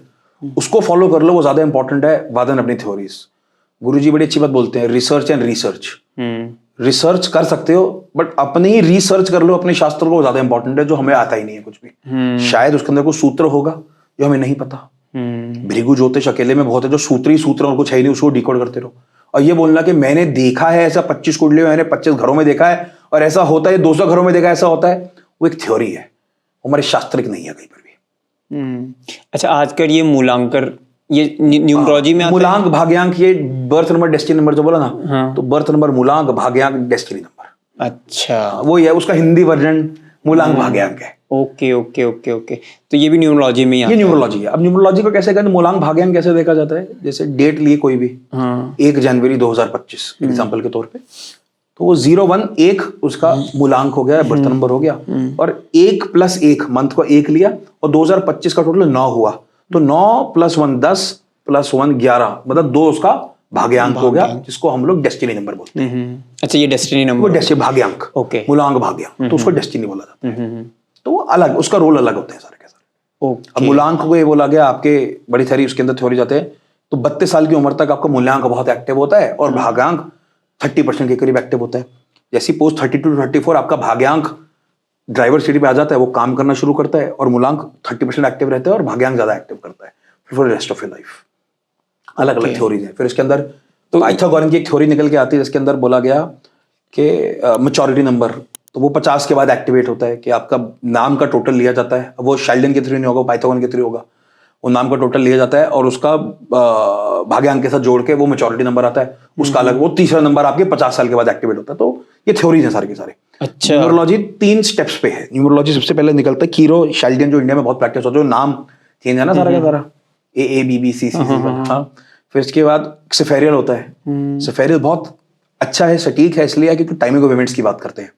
उसको फॉलो कर लो, वो ज्यादा इंपॉर्टेंट है वादन अपनी थ्योरीज। गुरुजी बड़ी अच्छी बात बोलते हैं, रिसर्च एंड रिसर्च। रिसर्च कर सकते हो बट अपनी ही रिसर्च कर लो अपने शास्त्रों को, ज्यादा इंपॉर्टेंट है, जो हमें आता ही नहीं है कुछ भी। शायद उसके अंदर कोई सूत्र होगा जो हमें नहीं पता। भृगु ज्योतिष अकेले में बहुत है, जो सूत्र ही सूत्र और कुछ है नहीं, उसको डिकोड करते रहो। और ये बोलना कि मैंने देखा है ऐसा 25 कुंडलियों, मैंने 25 घरों में देखा है और ऐसा होता है, 200 घरों में देखा ऐसा होता है, वो एक थ्योरी है, हमारे शास्त्रिक नहीं है कहीं पर भी। अच्छा, आजकल ये मूलांकर, ये न्यूमरोलॉजी में मूलांक भाग्यांक, ये बर्थ नंबर डेस्टिनी नंबर जो बोला ना, तो बर्थ नंबर मूलांक भाग्यांक डेस्टिनी नंबर, अच्छा वो है, उसका हिंदी वर्जन मूलांक भाग्यांक है। ओके ओके ओके ओके, तो ये भी न्यूमरोलॉजी में ही आता ये न्यूमरोलॉजी है। अब न्यूमरोलॉजी को कैसे कहते हैं, मूलांक भाग्यांक कैसे देखा जाता है? जैसे डेट लिए कोई भी 1 जनवरी 2025 एग्जाम्पल के तौर पे, तो वो 0 1 1 उसका मूलांक हो गया, बर्थ नंबर हो गया, और 1 + 1 मंथ को 1 लिया, और 2025 का टोटल 9 हुआ, तो 9 + 1 10 + 1 11, मतलब 2 उसका भाग्यांक हो गया, जिसको हम लोग डेस्टिनी नंबर बोलते हैं। अच्छा, ये डेस्टिनी वो नंबर, डेस्टिनी भाग्यांक, ओके, मूलांक भाग्यांक, तो उसको डेस्टिनी बोला जाता है। तो वो अलग, उसका रोल अलग होते हैं सारे के सारे। अब ओके, मूलांक को ये बोला गया, आपके बड़ी सारी उसके अंदर थ्योरी जाते हैं, तो 32 साल की उम्र तक आपका मूल्यांक बहुत एक्टिव होता है, और भाग्यांक 30% के करीब एक्टिव होता है। जैसे पोस्ट 32 to 34 आपका भाग्यांक ड्राइवर सीट पे आ जाता है, वो काम करना शुरू करता है, और मूलांक 30% एक्टिव रहता है, और भाग्यांक ज्यादा एक्टिव करता है for rest of your life. अलग अलग थ्योरीज हैं। फिर इसके अंदर तो पाइथागोरन की एक थ्योरी निकल के आती है, जिसके अंदर बोला गया कि मैच्योरिटी नंबर, तो वो 50 के बाद एक्टिवेट होता है, कि आपका नाम का टोटल लिया जाता है। अब वो शेल्डन के थ्रू नहीं होगा, पाइथागोरन के थ्रू होगा। वो नाम का टोटल लिया जाता है, और उसका भाग्यांक के साथ जोड़ के वो मैच्योरिटी नंबर आता है, उसका अलग, वो तीसरा नंबर आपके 50 साल के बाद एक्टिवेट होता है। तो ये थ्योरीज हैं सारे के सारे। अच्छा, न्यूमरोलॉजी 3 स्टेप्स पे है। न्यूमरोलॉजी सबसे पहले निकलता है कीरो शेल्डन, जो इंडिया में बहुत प्रैक्टिस होता है, जो नाम चेंज है ना सारा का सारा, AABBCC। हाँ, फिर इसके बाद सेफेरियल होता है। सेफेरियल बहुत अच्छा है, सटीक है, इसलिए क्योंकि टाइमिंग ऑफ इवेंट्स की बात करते हैं।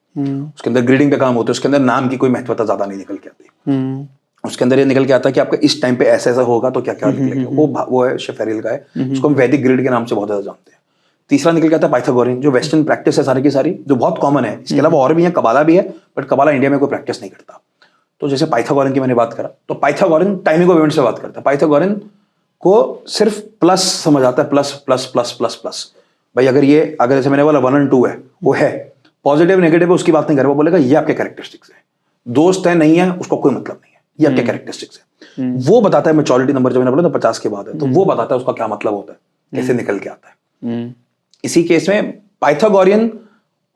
उसके अंदर ग्रीडिंग पे काम होता है, उसके अंदर नाम की कोई महत्वता ज्यादा नहीं निकल के आती। उसके अंदर ये निकल के आता है कि आपका इस टाइम पे ऐसा ऐसा होगा, तो क्या क्या निकलेगा, वो है शेफेरियल का है, उसको हम वैदिक ग्रिड के नाम से बहुत ज्यादा जानते हैं। तीसरा निकल के आता है पाइथागोरियन, जो वेस्टर्न प्रैक्टिस है सारी की सारी, जो बहुत कॉमन है। इसके अलावा और भी है, कबाला भी है, बट कबाला इंडिया में कोई प्रैक्टिस नहीं करता। तो जैसे पाइथागोरियन की मैंने बात करा, तो पाइथागोरियन टाइमिंग ऑफ इवेंट से बात करता है। पाइथागोरियन को सिर्फ प्लस समझ आता है, plus plus plus plus plus. भाई अगर जैसे मैंने बोला 1 और 2 है, वो है पॉजिटिव नेगेटिव है, उसकी बात नहीं करे, वो बोलेगा ये आपके कैरेक्टरिस्टिक्स है, दोस्त है नहीं है उसको कोई मतलब नहीं है, ये आपके कैरेक्टरिस्टिक्स है। वो बताता है मैच्योरिटी नंबर, जो मैंने बोला था 50 के बाद है, तो वो बताता है उसका क्या मतलब होता है, कैसे निकल के आता है। इसी केस में पाइथागोरियन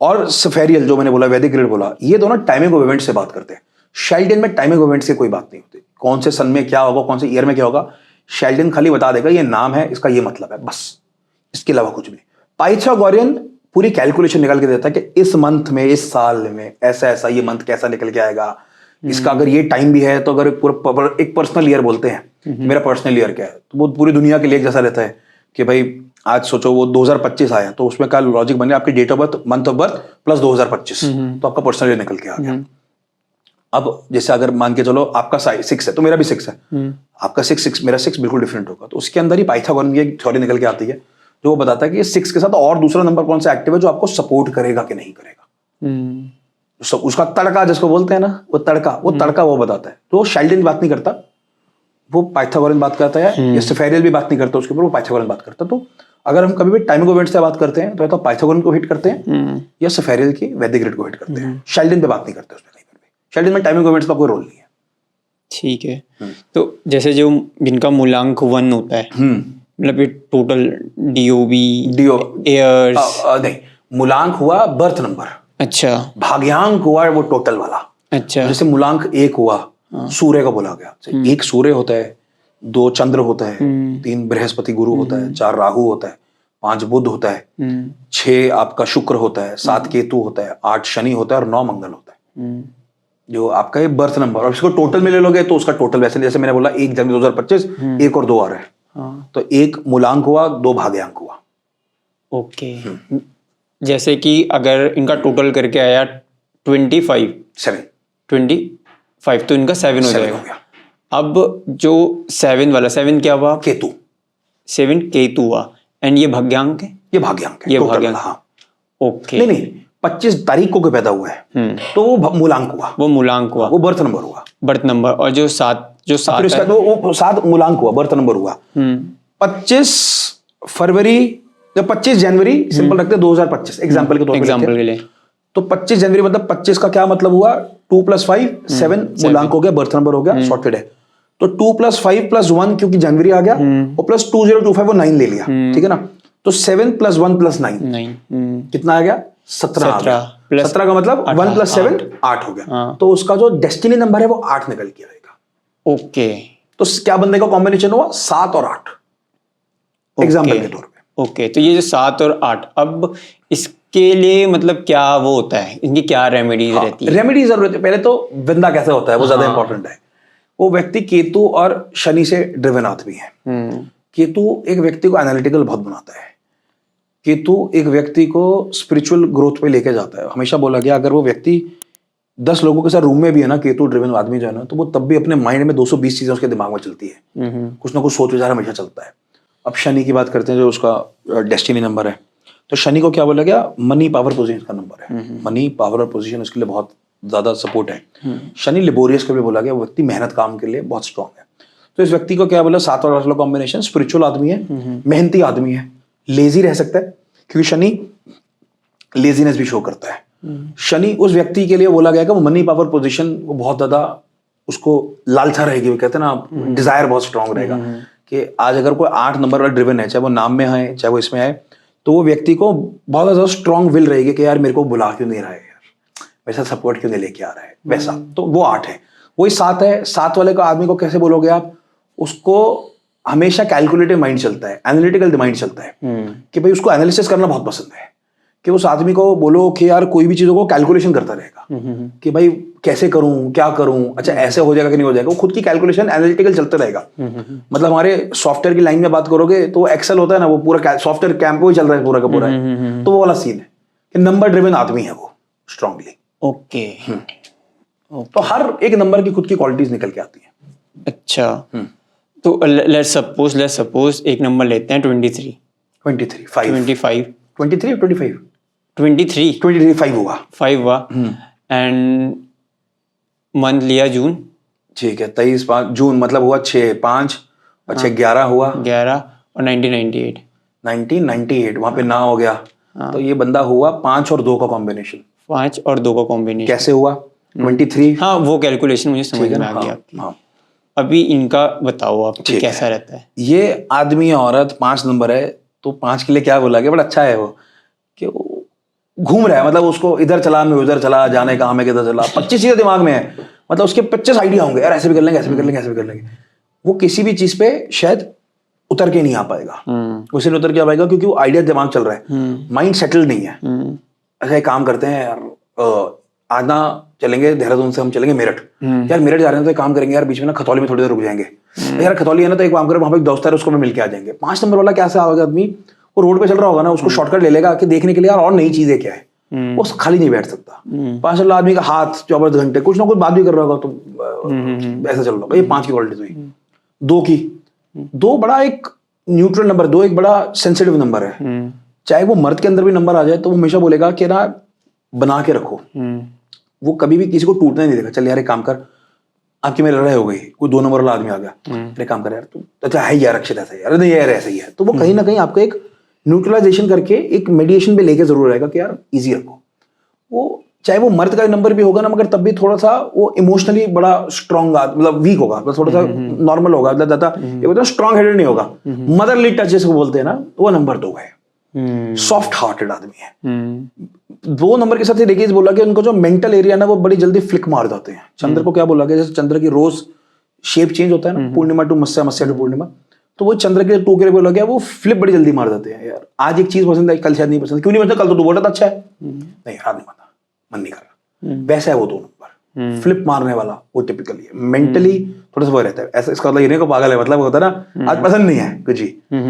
और सेफेरियल, जो मैंने बोला वैदिक ग्रिड बोला, ये दोनों टाइमिंग ऑफ इवेंट से बात करते हैं। शेल्डन में टाइमिंग ऑफ इवेंट से कोई बात नहीं होती, कौन से सन में क्या होगा, कौन से ईयर में क्या होगा, शेल्डन खाली बता देगा ये नाम है, इसका ये मतलब है, बस, इसके अलावा कुछ भी। पाइथागोरियन पूरी कैलकुलेशन निकाल के देता है कि इस मंथ में, इस साल में ऐसा ऐसा ये मंथ कैसा निकल के आएगा, इसका अगर ये टाइम भी है, तो अगर पूरा एक पर्सनल ईयर बोलते हैं, मेरा पर्सनल ईयर क्या है, तो वो पूरी दुनिया के लिए एक जैसा रहता है कि भाई आज सोचो वो 2025 आया, तो उसमें का लॉजिक बन गया, आपकी date of birth, month of birth plus 2025, तो आपका पर्सनल ईयर निकल के आ गया। अब जैसे अगर मान के चलो आपका 6 है, तो मेरा भी 6 है, आपका 6 मेरा 6 बिल्कुल डिफरेंट होगा। तो उसके अंदर ही पाइथागोरन की एक थ्योरी निकल के आती है, जो वो बताता है कि 6 के साथ और दूसरा नंबर कौन सा एक्टिव है, जो आपको सपोर्ट करेगा कि नहीं करेगा। उसका तड़का जिसको बोलते हैं ना, वो तड़का वो बताता है। तो शेल्डन बात नहीं करता, वो पाइथागोरन बात करता है, या सेफेरियल भी बात नहीं करता उसके ऊपर, वो पाइथागोरन बात करता है। तो अगर हम कभी भी टाइमिंग इवेंट से बात करते हैं, तो पाइथागोरन को हिट करते हैं, या सेफेरियल की वैदिक ग्रिड को हिट करते हैं। शेल्डन पे बात नहीं करते उसमें कहीं पर भी। शेल्डन में टाइमिंग इवेंट्स का कोई रोल नहीं है। ठीक है। तो जैसे जो जिनका मूलांक 1 होता है, मतलब ये टोटल DOB ईयर्स नहीं, मूलांक हुआ बर्थ नंबर, अच्छा, भाग्यांक हुआ वो टोटल वाला। अच्छा, जैसे मूलांक 1 हुआ, सूर्य का बोला गया, 1 सूर्य होता है, 2 चंद्र होता है, 3 बृहस्पति गुरु होता है, 4 राहु होता है, 5 बुध होता है, 6 आपका शुक्र होता है, 7 केतु होता है, 8 शनि होता है, और 9 मंगल होता है, जो आपका ये बर्थ नंबर। और इसको टोटल में ले लोगे तो उसका टोटल वैसे, जैसे मैंने बोला 1 जनवरी 2025, 1 और 2 आ रहा है, तो 1 मूलांक हुआ, 2 भाग्यांक हुआ। ओके। जैसे कि अगर इनका टोटल करके आया 25, तो इनका 7 हो जाएगा। अब जो 7 वाला, 7 क्या हुआ? केतु। 7 केतु हुआ, एंड ये भाग्यांक है, ये भाग्यांक है, ये टोटल भाग्यांक। हाँ। ओके, नहीं 25 तारीख को पैदा हुआ है, तो वो मूलांक हुआ, वो मूलांक हुआ, वो बर्थ नंबर हुआ, बर्थ नंबर। और जो 7 फिर इसका तो वो 7 मूलांक हुआ, बर्थ नंबर हुआ। 25 फरवरी या 25 जनवरी, सिंपल रखते हैं 2025 एग्जाम्पल के तौर के लिए। तो 25 जनवरी मतलब 25 का क्या मतलब हुआ, 2 + 5 7 मूलांक हो गया, बर्थ नंबर हो गया, सॉर्टेड है। तो 2 + 5 + 1 क्योंकि जनवरी आ गया, और प्लस 2025 वो 9 ले लिया, ठीक है ना। तो 7 + 1 + 9 कितना आ गया, 17 आ गया। 17 का मतलब 1 + 7 8 हो गया। तो उसका जो डेस्टिनी नंबर है वो 8 निकल के आएगा। ओके, तो क्या बनने का कॉम्बिनेशन हुआ, 7 और 8 एग्जाम्पल के तौर पे। ओके, तो ये जो 7 और 8, अब इसके लिए मतलब क्या वो होता है, इनकी क्या रेमेडीज रहती है? रेमेडी जरूरत है। पहले तो विंदा कैसे होता है वो ज्यादा इंपॉर्टेंट है। वो व्यक्ति केतु और शनि से ड्रिवन आदमी है। केतु एक व्यक्ति को एनालिटिकल बहुत बनाता है, केतु एक व्यक्ति को स्पिरिचुअल ग्रोथ पे लेके जाता है। हमेशा बोला गया अगर वो व्यक्ति 10 लोगों के साथ रूम में भी है ना, केतु ड्रिवन आदमी जो है ना, तो वो तब भी अपने माइंड में 220 चीजें उसके दिमाग में चलती है, कुछ ना कुछ सोच विचार हमेशा चलता है। अब शनि की बात करते हैं जो उसका डेस्टिनी नंबर है, तो शनि को क्या बोला गया, मनी पावर पोजीशन का नंबर है। मनी पावर और पोजीशन इसके लिए बहुत ज्यादा सपोर्ट है। शनि लिबोरियस का भी बोला गया, व्यक्ति मेहनत काम के लिए बहुत स्ट्रांग है। तो इस व्यक्ति को क्या बोला, 7 और 8 वाला कॉम्बिनेशन, स्पिरिचुअल आदमी है, मेहनती आदमी है, लेजी रह सकता है क्योंकि शनि लेजीनेस भी शो करता है। शनि उस व्यक्ति के लिए बोला गया कि वो मनी पावर पोजीशन को बहुत ज्यादा उसको लालसा रहेगी, वो कहते हैं ना डिजायर बहुत स्ट्रांग रहेगा कि आज अगर कोई 8 नंबर वाला ड्रिवन है, चाहे वो नाम में है चाहे वो इसमें है, तो वो व्यक्ति को बहुत ज्यादा स्ट्रांग विल रहेगी कि यार मेरे को बुला क्यों नहीं रहा है, यार वैसा सपोर्ट क्यों नहीं लेके आ रहा है वैसा। तो वो 8 है, वही 7 है। 7 वाले का आदमी को कैसे बोलोगे आप, उसको हमेशा कैलकुलेटिव माइंड चलता है, एनालिटिकल माइंड चलता है कि भाई उसको एनालिसिस करना बहुत पसंद है, कि उस आदमी को बोलो कि यार कोई भी चीजों को कैलकुलेशन करता रहेगा कि भाई कैसे करूं क्या करूं, अच्छा ऐसे हो जाएगा कि नहीं हो जाएगा, वो खुद की कैलकुलेशन एनालिटिकल चलते रहेगा। मतलब हमारे सॉफ्टवेयर की लाइन में बात करोगे तो एक्सेल होता है ना, वो पूरा सॉफ्टवेयर कैंप ही चल रहा है पूरा का पूरा, तो वो वाला सीन है कि नंबर ड्रिवन आदमी है वो स्ट्रांगली। ओके, तो हर एक नंबर की खुद की क्वालिटीज निकल के आती है। अच्छा, तो लेट्स सपोज एक नंबर लेते हैं 23 23 5 25 23 और 25 23 23 5 हुआ 5 हुआ एंड मंथ लिया जून, ठीक है। 23 5 जून मतलब हुआ 6 5 और 6 11 हुआ 11 और 1998 1998 वहां पे ना हो गया। तो ये बंदा हुआ 5 और 2 का कॉम्बिनेशन, 5 और 2 का कॉम्बिनेशन। कैसे हुआ 23? हाँ वो कैलकुलेशन मुझे समझ में आ गई आपकी। हाँ। अभी इनका बताओ आप कि कैसा रहता है। ये आदमी औरत 5 नंबर है, तो 5 के लिए क्या बोला गया, बड़ा अच्छा है वो कि वो घूम रहा है, मतलब उसको इधर चला मैं उधर चला, जाने का हमें किधर चला, 25 चीजें दिमाग में है, मतलब उसके 25 आइडिया होंगे, यार ऐसे भी कर लेंगे ऐसे भी कर लेंगे ऐसे भी कर लेंगे। वो किसी भी चीज पे शायद उतर के नहीं आ पाएगा, उसे नहीं उतर के आ पाएगा क्योंकि वो आइडिया दिमाग चल रहा है, माइंड सेटल नहीं है। ऐसा एक काम करते हैं यार, आज ना चलेंगे देहरादून से हम चलेंगे मेरठ, यार मेरठ जा रहे हैं तो एक काम करेंगे यार बीच में ना खतौली में थोड़ी देर रुक जाएंगे, यार खतौली है ना तो एक काम करें वहां पे एक दोस्त है उसको मैं मिलके आ जाएंगे। 5 नंबर वाला कैसा आएगा आदमी, वो रोड पे चल रहा होगा ना, उसको शॉर्टकट ले लेगा कि देखने के लिए यार और नई चीजें क्या है, वो खाली नहीं बैठ सकता। 5 वाला आदमी का हाथ 24 घंटे कुछ ना कुछ बात भी कर रहा होगा, तो ऐसा चल रहा होगा। ये 5 की क्वालिटी हुई। 2 की, 2 बड़ा एक न्यूट्रल नंबर, 2 एक बड़ा सेंसिटिव नंबर है, चाहे वो मर्द के अंदर भी नंबर आ जाए तो वो हमेशा बोलेगा कि ना बना के रखो, वो कभी भी किसी को टूटने नहीं देगा। चल यार एक काम कर, आपकी मेरी लड़ाई हो गई, कोई 2 नंबर वाला आदमी आ गया, अरे काम कर यार तू, अच्छा है यार अक्षित ऐसा यार, नहीं यार ऐसा ही है, तो वो कहीं ना कहीं आपको एक न्यूट्रलाइजेशन करके एक मेडिएशन पे लेके जरूर रहेगा कि यार इजी रखो। वो चाहे वो मर्द का नंबर भी होगा ना, मगर तब भी थोड़ा सा वो इमोशनली बड़ा स्ट्रॉन्ग, मतलब वीक होगा, मतलब थोड़ा सा नॉर्मल होगा, मतलब ज्यादा ये मतलब स्ट्रॉन्ग हेडेड नहीं होगा। मदरली टच जिसको बोलते हैं ना, वो नंबर 2 है, सॉफ्ट हार्टेड आदमी है। 2 नंबर के साथ ही देखिए बोला कि उनको जो मेंटल एरिया ना वो बड़ी जल्दी फ्लिक मार जाते हैं। चंद्र को क्या बोला गया, जैसे चंद्र की रोज शेप चेंज होता है ना, पूर्णिमा टू मत्स्य, मत्स्य टू पूर्णिमा, तो वो चंद्र के 2 के लिए बोला गया वो फ्लिप बड़ी जल्दी मार जाते हैं। यार आज एक चीज पसंद है, कल शायद नहीं पसंद, क्यों नहीं पसंद, कल तो तू बोला था अच्छा है, नहीं यार नहीं माना, मन नहीं कर रहा, वैसा है वो 2 नंबर, फ्लिप मारने वाला वो टिपिकली मेंटली थोड़ा सा वो रहता है। ऐसा इसका मतलब ये नहीं को पागल है, मतलब होता है ना आज पसंद नहीं है कुछ ही,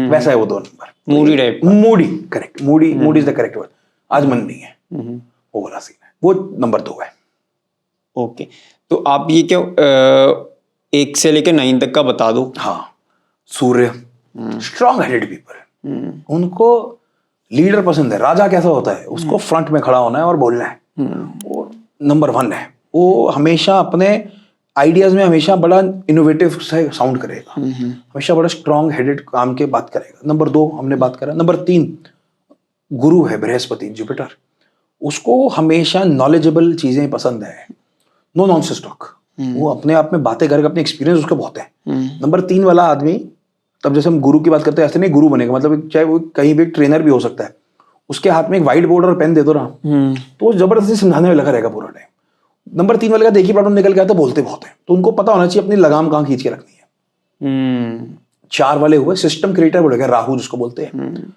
वैसा है वो 2 number, Moody type, Moody, correct, Moody is the correct word, आज मन नहीं है, वो वाला सीन है, वो नंबर 2 है। ओके, तो आप ये क्या 1 से लेकर 9 तक का बता दो। हाँ, सूर्य स्ट्रॉन्ग हेडेड पीपल, उनको लीडर पसंद है। राजा कैसा होता है, उसको फ्रंट में खड़ा होना है और बोलना है, वो नंबर 1 है। वो हमेशा अपने आइडियाज में हमेशा बड़ा इनोवेटिव साउंड करेगा, हमेशा बड़ा स्ट्रॉन्ग हेडेड काम के बात करेगा। नंबर 2 हमने बात करा। नंबर 3 गुरु है, बृहस्पति, जुपिटर, उसको हमेशा नॉलेजेबल चीजें पसंद है, नो नॉनसेंस टॉक, वो अपने आप में बातें करके अपने एक्सपीरियंस उसका बहुत है। नंबर 3 वाला आदमी, तब जैसे हम गुरु की बात करते हैं ऐसे नहीं गुरु बनेगा, मतलब चाहे वो कहीं भी ट्रेनर भी हो सकता है, उसके हाथ में एक व्हाइट बोर्ड और पेन दे दो ना, तो वो जबरदस्ती समझाने में लगा रहेगा पूरा टाइम। नंबर 3 वाले का देखिए प्रॉब्लम निकल गया तो बोलते बहुत है, तो उनको पता होना चाहिए अपनी लगाम कहाँ खींच के रखनी है। 4 वाले हुए सिस्टम क्रिएटर बोला गया, राहु जिसको बोलते हैं।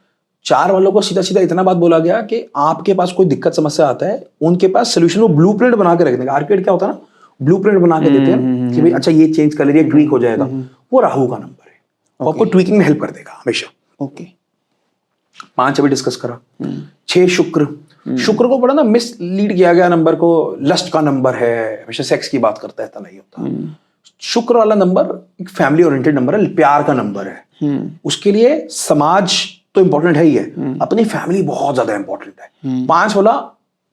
4 वालों को सीधा सीधा इतना बात बोला गया कि आपके पास कोई दिक्कत समस्या आता है, उनके पास सोल्यूशन, वो ब्लूप्रिंट बना के रखने का। आर्किटेक्ट क्या होता है ना, ब्लूप्रिंट बना के देते हैं कि भाई अच्छा ये चेंज कर लीजिए, ट्वीक हो जाएगा, वो राहु का नंबर है, वो आपको ट्वीकिंग में हेल्प कर देगा हमेशा। ओके, 5 अभी डिस्कस करा। 6 शुक्र, शुक्र को बड़ा ना मिस लीड किया गया नंबर को, लस्ट का नंबर है, हमेशा सेक्स की बात करता है, ऐसा नहीं होता। शुक्र वाला नंबर एक फैमिली ओरिएंटेड नंबर है, प्यार का नंबर है। उसके लिए समाज तो इंपॉर्टेंट है ही है, अपनी फैमिली बहुत ज्यादा इंपॉर्टेंट है। 5 वाला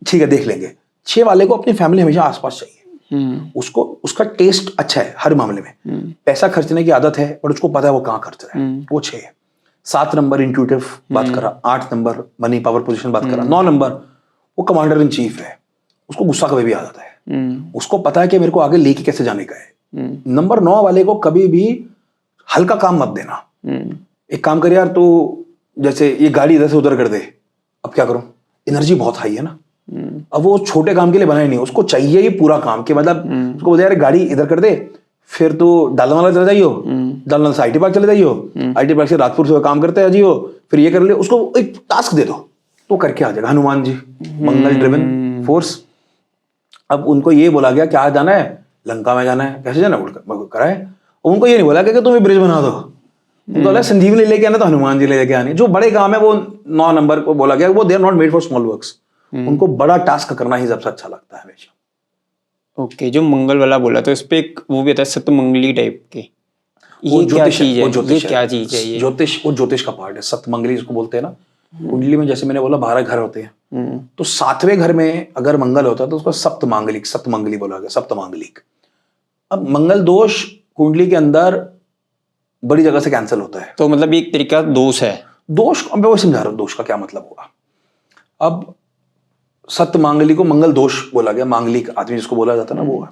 ठीक है देख लेंगे, 6 वाले को अपनी फैमिली हमेशा आसपास चाहिए। उसको उसका टेस्ट अच्छा है हर मामले में, पैसा खर्चने की आदत है पर उसको पता है वो कहाँ खर्च रहा है, वो 6 है। 7 नंबर इंट्यूटिव बात करा, 8 नंबर मनी पावर पोजीशन बात करा, 9 नंबर वो कमांडर इन चीफ है, उसको गुस्सा कभी भी आ जाता है, उसको पता है कि मेरे को आगे लेके कैसे जाने का है। नंबर 9 वाले को कभी भी हल्का काम मत देना। एक काम कर यार, तो जैसे ये गाड़ी इधर से उधर कर दे, अब क्या करूं, एनर्जी बहुत हाई है ना, अब वो छोटे काम के लिए बना ही नहीं, उसको चाहिए ही पूरा काम के, मतलब उसको बोलते यार गाड़ी इधर कर दे, फिर तो डालवाला चले जाइयो, डालवाला से IT पार्क चले जाइयो, IT पार्क से राजपुर से काम करते आ जाइयो, फिर ये कर ले, उसको एक टास्क दे दो तो करके आ जाएगा। हनुमान जी मंगल ड्रिवन फोर्स। अब उनको ये बोला गया क्या जाना है, लंका में जाना है, कैसे जाना कराए, उनको ये नहीं बोला कि तुम ब्रिज बना दो, उनको बोला संजीवनी लेके आना तो हनुमान जी लेके आने। जो बड़े काम है वो 9 नंबर को बोला गया, वो they are not made for small works, उनको बड़ा टास्क करना ही सबसे अच्छा लगता है हमेशा। ओके, जो मंगल वाला बोला तो इस पे एक वो भी आता है सतमंगली टाइप के, वो ये क्या चीज है, वो ज्योतिष ये क्या चीज है ये? ज्योतिष, वो ज्योतिष का पार्ट है, सतमंगली जिसको बोलते हैं ना। कुंडली में जैसे मैंने बोला 12 घर होते हैं, तो 7वें घर में अगर मंगल होता है तो उसको सप्तमांगलिक, सप्तमंगली बोला गया, सप्तमांगलिक। अब मंगल दोष कुंडली के अंदर बड़ी जगह से कैंसिल होता है, तो मतलब एक तरीका दोष है। दोष मैं वो समझा रहा हूँ दोष का क्या मतलब होगा। अब सप्तमांगली को मंगल दोष बोला गया, मांगलिक आदमी जिसको बोला जाता है ना, वो है